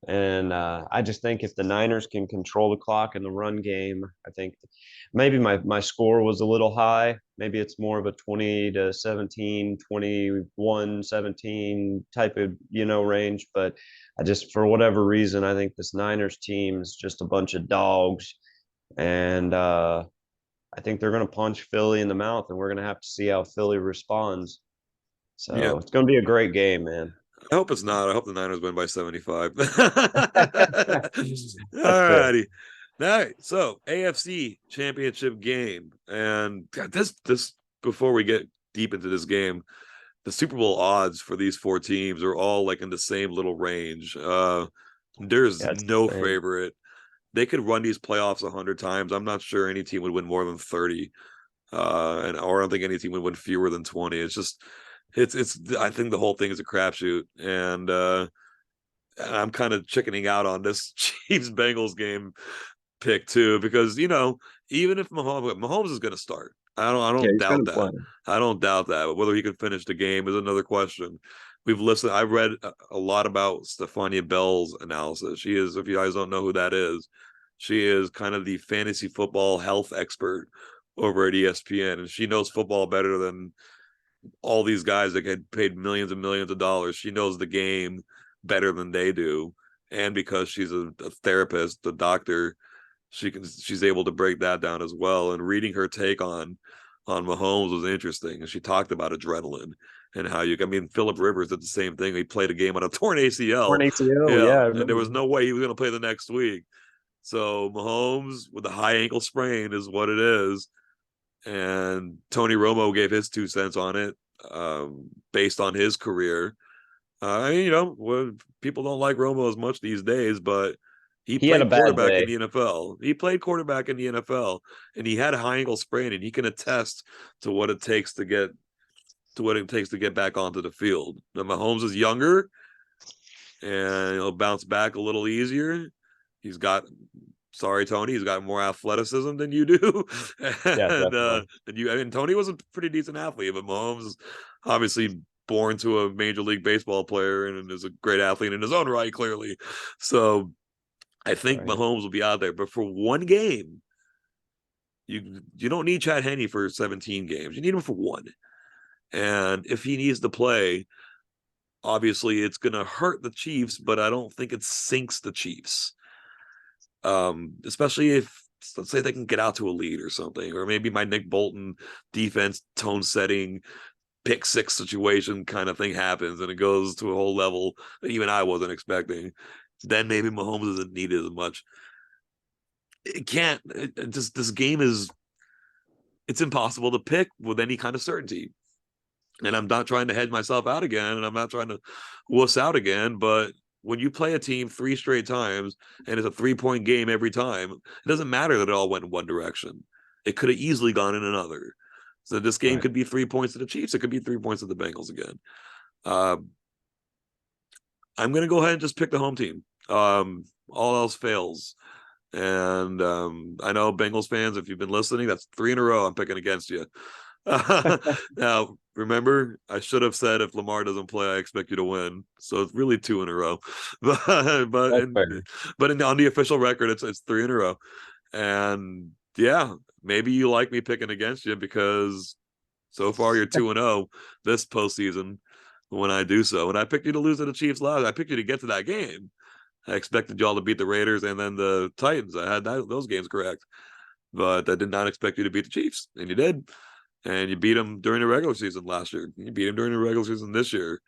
And I just think if the Niners can control the clock in the run game, I think maybe my score was a little high. Maybe it's more of a 20-17, 21-17 type of, range. But I just, for whatever reason, I think this Niners team is just a bunch of dogs. And I think they're going to punch Philly in the mouth, and we're going to have to see how Philly responds. Yeah, So it's going to be a great game, man. I hope it's not. I hope the Niners win by 75. That's fair. Alrighty. All right. So AFC championship game. And God, this before we get deep into this game, the Super Bowl odds for these 4 teams are all like in the same little range. There's Yeah, it's no insane. favorite. They could run these playoffs 100 times. I'm not sure any team would win more than 30. Or I don't think any team would win fewer than 20. It's just It's I think the whole thing is a crapshoot, and I'm kind of chickening out on this Chiefs Bengals game pick too, because even if Mahomes is going to start, I Yeah, don't he's doubt gonna play. that. I don't doubt that. But whether he can finish the game is another question. I've read a lot about Stephania Bell's analysis. She is, if you guys don't know who that is, she is kind of the fantasy football health expert over at ESPN, and she knows football better than all these guys that get paid millions and millions of dollars. She knows the game better than they do, and because she's a therapist, a doctor, she's able to break that down as well. And reading her take on Mahomes was interesting. And she talked about adrenaline and how Philip Rivers did the same thing. He played a game on a torn ACL. Torn ACL, yeah, Yeah, I and there remember. was no way he was going to play the next week. So Mahomes with a high ankle sprain is what it is. And Tony Romo gave his 2 cents on it, based on his career. People don't like Romo as much these days, but he He had a played bad quarterback in day. the NFL. He played quarterback in the NFL, and he had a high ankle sprain, and he can attest to what it takes to get back onto the field. Now, Mahomes is younger, and he'll bounce back a little easier. He's got Sorry, Tony. He's got more athleticism than you do, Yeah, definitely. Tony was a pretty decent athlete, but Mahomes is obviously born to a major league baseball player and is a great athlete in his own right, clearly. So I think Right. Mahomes will be out there, but for one game, you don't need Chad Henne for 17 games. You need him for one, and if he needs to play, obviously it's going to hurt the Chiefs, but I don't think it sinks the Chiefs. Especially if, let's say, they can get out to a lead or something, or maybe my Nick Bolton defense tone setting pick six situation kind of thing happens and it goes to a whole level that even I wasn't expecting. Then maybe Mahomes isn't needed as much. It can't. Just this game it's impossible to pick with any kind of certainty. And I'm not trying to hedge myself out again, and I'm not trying to wuss out again, but when you play a team 3 straight times and it's a 3-point game every time, it doesn't matter that it all went in one direction. It could have easily gone in another. So this game Right. could be 3 points to the Chiefs. It could be 3 points to the Bengals again. Uh, I'm going to go ahead and just pick the home team. All else fails. And I know Bengals fans, if you've been listening, that's 3 in a row I'm picking against you. Now, remember, I should have said if Lamar doesn't play, I expect you to win. So it's really 2 in a row. That's fair. On the official record, it's 3 in a row. And yeah, maybe you like me picking against you because so far you're 2-0 this postseason when I do so. And I picked you to lose to the Chiefs last. I picked you to get to that game. I expected y'all to beat the Raiders and then the Titans. I had those games correct. But I did not expect you to beat the Chiefs, and you did. And you beat them during the regular season last year. You beat them during the regular season this year.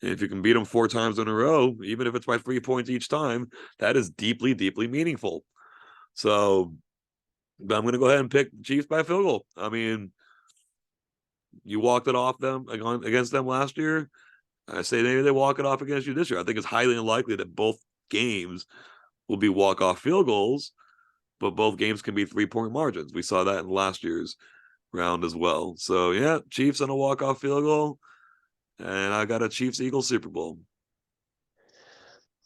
And if you can beat them 4 times in a row, even if it's by 3 points each time, that is deeply, deeply meaningful. So I'm going to go ahead and pick Chiefs by field goal. I mean, you walked it off them against them last year. I say maybe they walk it off against you this year. I think it's highly unlikely that both games will be walk-off field goals, but both games can be 3-point margins. We saw that in last year's round as well. So yeah, Chiefs on a walk-off field goal, and I got a Chiefs-Eagles Super Bowl.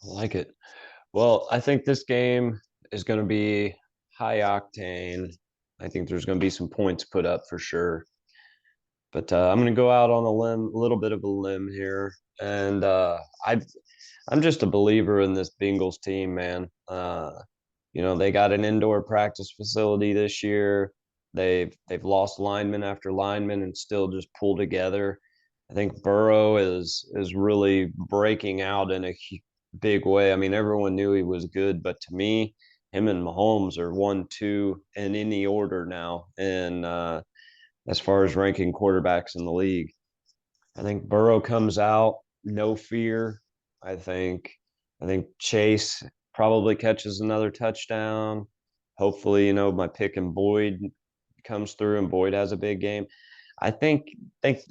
I like it. Well, I think this game is going to be high octane. I think there's going to be some points put up for sure. But I'm going to go out on a little bit of a limb here, and I'm just a believer in this Bengals team, man. They got an indoor practice facility this year. They've lost lineman after lineman and still just pull together. I think Burrow is really breaking out in a big way. I mean, everyone knew he was good, but to me, him and Mahomes are 1, 2, and in the order now. And as far as ranking quarterbacks in the league, I think Burrow comes out, no fear. I think I think Chase probably catches another touchdown. Hopefully, my pick and Boyd comes through and Boyd has a big game. I think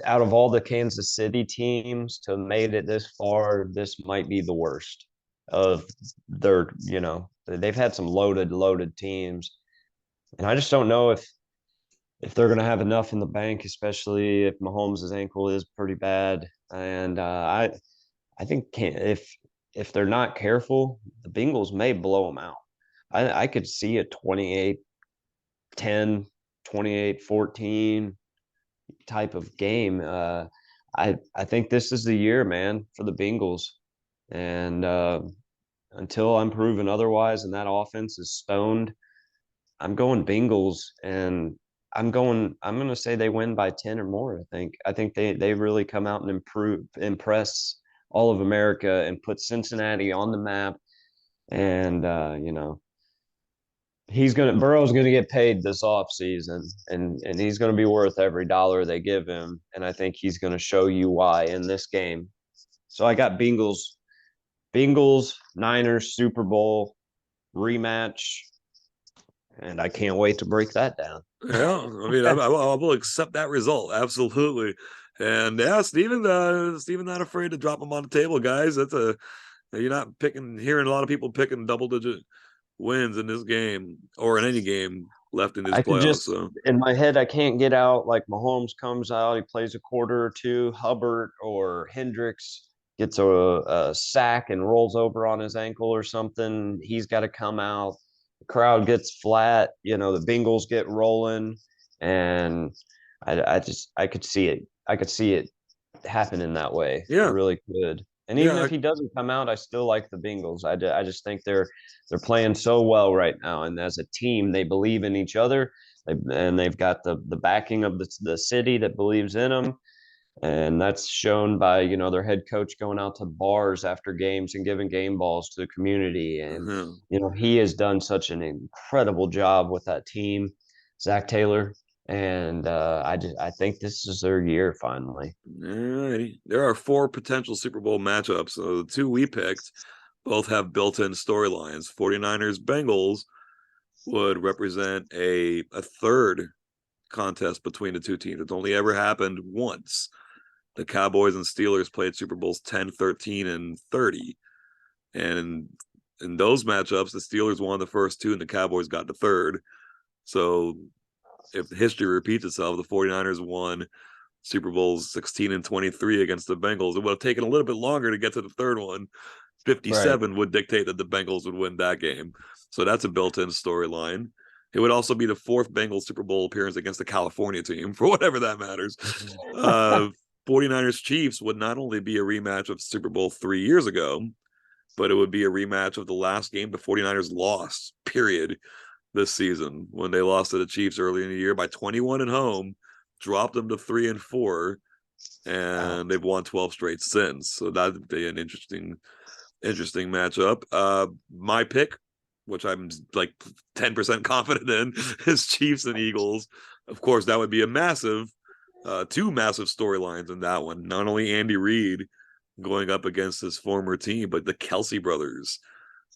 out of all the Kansas City teams to have made it this far, this might be the worst of they've had some loaded teams. And I just don't know if they're going to have enough in the bank, especially if Mahomes' ankle is pretty bad. And I think if they're not careful, the Bengals may blow them out. I could see a 28-10, 28-14 type of game. I think this is the year, man, for the Bengals. And until I'm proven otherwise and that offense is stoned, I'm going Bengals, and I'm going to say they win by 10 or more. I think they really come out and impress all of America and put Cincinnati on the map. And Burrow's gonna get paid this off season, and he's gonna be worth every dollar they give him. And I think he's gonna show you why in this game. So I got Bengals, Niners, Super Bowl rematch, and I can't wait to break that down. Yeah, I mean, I will accept that result, absolutely. And yeah, Steven not afraid to drop them on the table, guys. You're not hearing a lot of people picking double-digit wins in this game or in any game left in this I could playoffs. just So in my head, I can't get out like Mahomes comes out, he plays a quarter or two, Hubbard or Hendricks gets a sack and rolls over on his ankle or something. He's got to come out. The crowd gets flat. The Bengals get rolling, and I could see it. I could see it happen in that way. I yeah, really could. And even yeah, if he doesn't come out, I still like the Bengals. I just think they're playing so well right now, and as a team, they believe in each other, and they've got the backing of the city that believes in them, and that's shown by their head coach going out to bars after games and giving game balls to the community, and uh-huh. he has done such an incredible job with that team, Zach Taylor, and I think this is their year finally. Alrighty. There are 4 potential Super Bowl matchups. So the 2 we picked both have built-in storylines. 49ers Bengals would represent a third contest between the two teams. It's only ever happened once. The Cowboys and Steelers played Super Bowls 10, 13, and 30. And in those matchups, the Steelers won the first 2 and the Cowboys got the third. So if history repeats itself, the 49ers won Super Bowls 16 and 23 against the Bengals. It would have taken a little bit longer to get to the third one. 57 would dictate that the Bengals would win that game. So that's a built-in storyline. It would also be the 4th Bengals Super Bowl appearance against the California team, for whatever that matters. 49ers Chiefs would not only be a rematch of Super Bowl 3 years ago, but it would be a rematch of the last game the 49ers lost, period, this season, when they lost to the Chiefs early in the year by 21 at home, dropped them to 3-4, and they've won 12 straight since. So that'd be an interesting matchup. My pick, which I'm like 10% confident in, is Chiefs and Eagles. Of course, that would be a massive, 2 massive storylines in that one. Not only Andy Reid going up against his former team, but the Kelsey brothers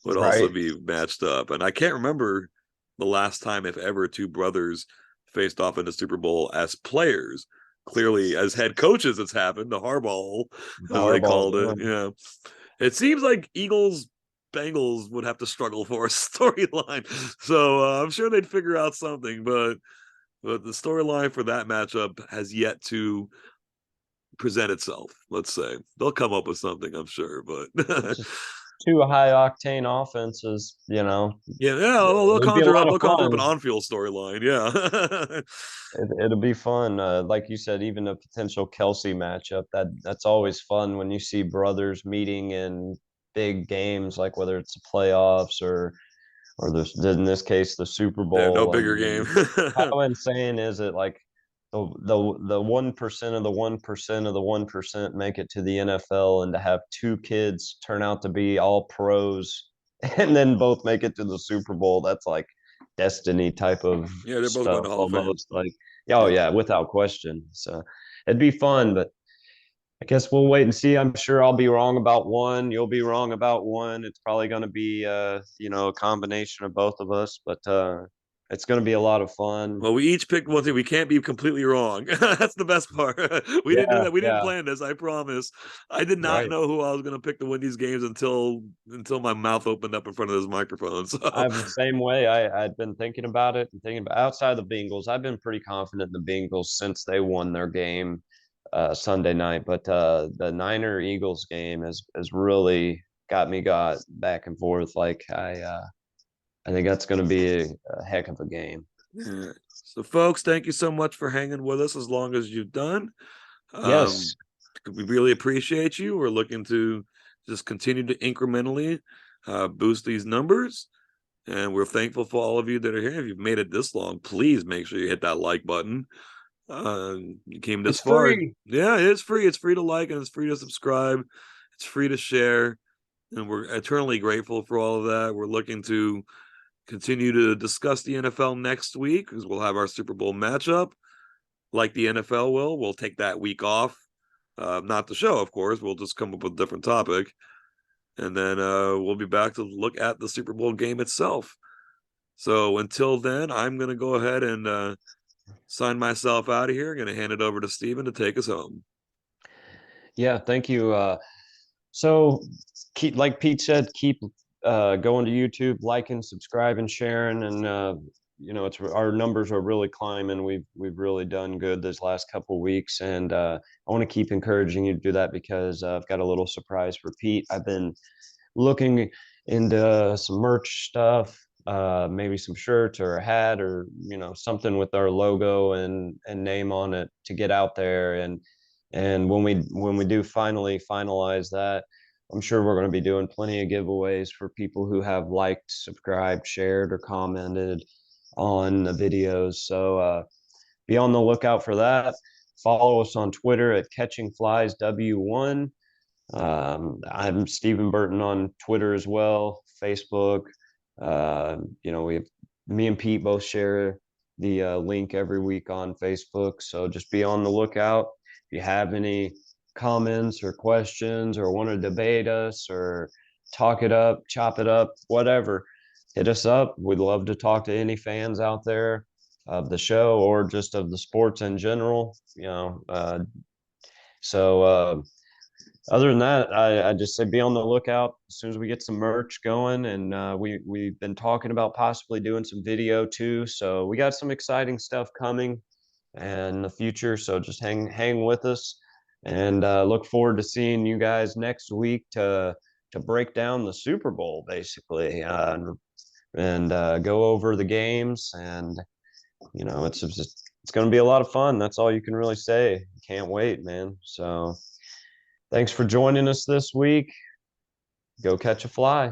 would also be matched up. And I can't remember the last time, if ever, 2 brothers faced off in the Super Bowl as players. Clearly, as head coaches, it's happened. The Harbaugh, as they called it. Yeah. It seems like Eagles-Bengals would have to struggle for a storyline. So I'm sure they'd figure out something, but the storyline for that matchup has yet to present itself. Let's say they'll come up with something, I'm sure, but 2 high octane offenses, yeah, they'll it'd be a conjure up, lot of they'll come up with fun. an on-field storyline. Yeah. It'll be fun. Like you said, even a potential Kelsey matchup, that's always fun when you see brothers meeting in big games, like whether it's the playoffs or in this case the Super Yeah, no Bowl. I bigger mean, game. how insane is it? Like the 1% of the 1% of the 1% make it to the NFL, and to have 2 kids turn out to be all pros and then both make it to the Super Bowl, that's like destiny type of Yeah, they're both going stuff to Hall of Fame. almost. Like, oh yeah, without question. So it'd be fun, but I guess we'll wait and see. I'm sure I'll be wrong about one. You'll be wrong about one. It's probably going to be, a combination of both of us. But It's going to be a lot of fun. Well, we each picked one thing. We can't be completely wrong. That's the best part. We didn't do Yeah, that. We didn't yeah, plan this. I promise. I did not right. know who I was going to pick to win these games until my mouth opened up in front of this microphone. So I'm the same way. I'd been thinking about it and thinking about outside the Bengals. I've been pretty confident in the Bengals since they won their game Sunday night, but the Niner Eagles game has really got back and forth. Like I think that's going to be a heck of a game. yeah. So, folks, thank you so much for hanging with us as long as you've done. Yes, We really appreciate you. We're looking to just continue to incrementally boost these numbers. And we're thankful for all of you that are here. If you've made it this long, please make sure you hit that like button. You came this it's far. free. Yeah, it's free. It's free to like and it's free to subscribe. It's free to share. And we're eternally grateful for all of that. We're looking to continue to discuss the NFL next week because we'll have our Super Bowl matchup like the NFL will. We'll take that week off. Not the show, of course. We'll just come up with a different topic. And then we'll be back to look at the Super Bowl game itself. So until then, I'm going to go ahead and sign myself out of here. I'm going to hand it over to Steven to take us home. Yeah, thank you. So keep, like Pete said, keep going to YouTube, liking, subscribing, sharing, and it's our numbers are really climbing. We've really done good this last couple weeks, and I want to keep encouraging you to do that because I've got a little surprise for Pete. I've been looking into some merch stuff, maybe some shirts or a hat or something with our logo and name on it to get out there. And when we do finally finalize that, I'm sure we're going to be doing plenty of giveaways for people who have liked, subscribed, shared, or commented on the videos. So be on the lookout for that. Follow us on Twitter at Catching Flies W1. I'm Stephen Burton on Twitter as well, Facebook. We have me and Pete both share the link every week on Facebook. So just be on the lookout. If you have any comments or questions or want to debate us or talk it up, chop it up, whatever, hit us up. We'd love to talk to any fans out there of the show or just of the sports in general. So other than that, I just say be on the lookout as soon as we get some merch going, and we've been talking about possibly doing some video too. So we got some exciting stuff coming in the future. So just hang with us, and look forward to seeing you guys next week to break down the Super Bowl basically, and go over the games. And it's going to be a lot of fun. That's all you can really say. Can't wait, man. So. Thanks for joining us this week. Go catch a fly.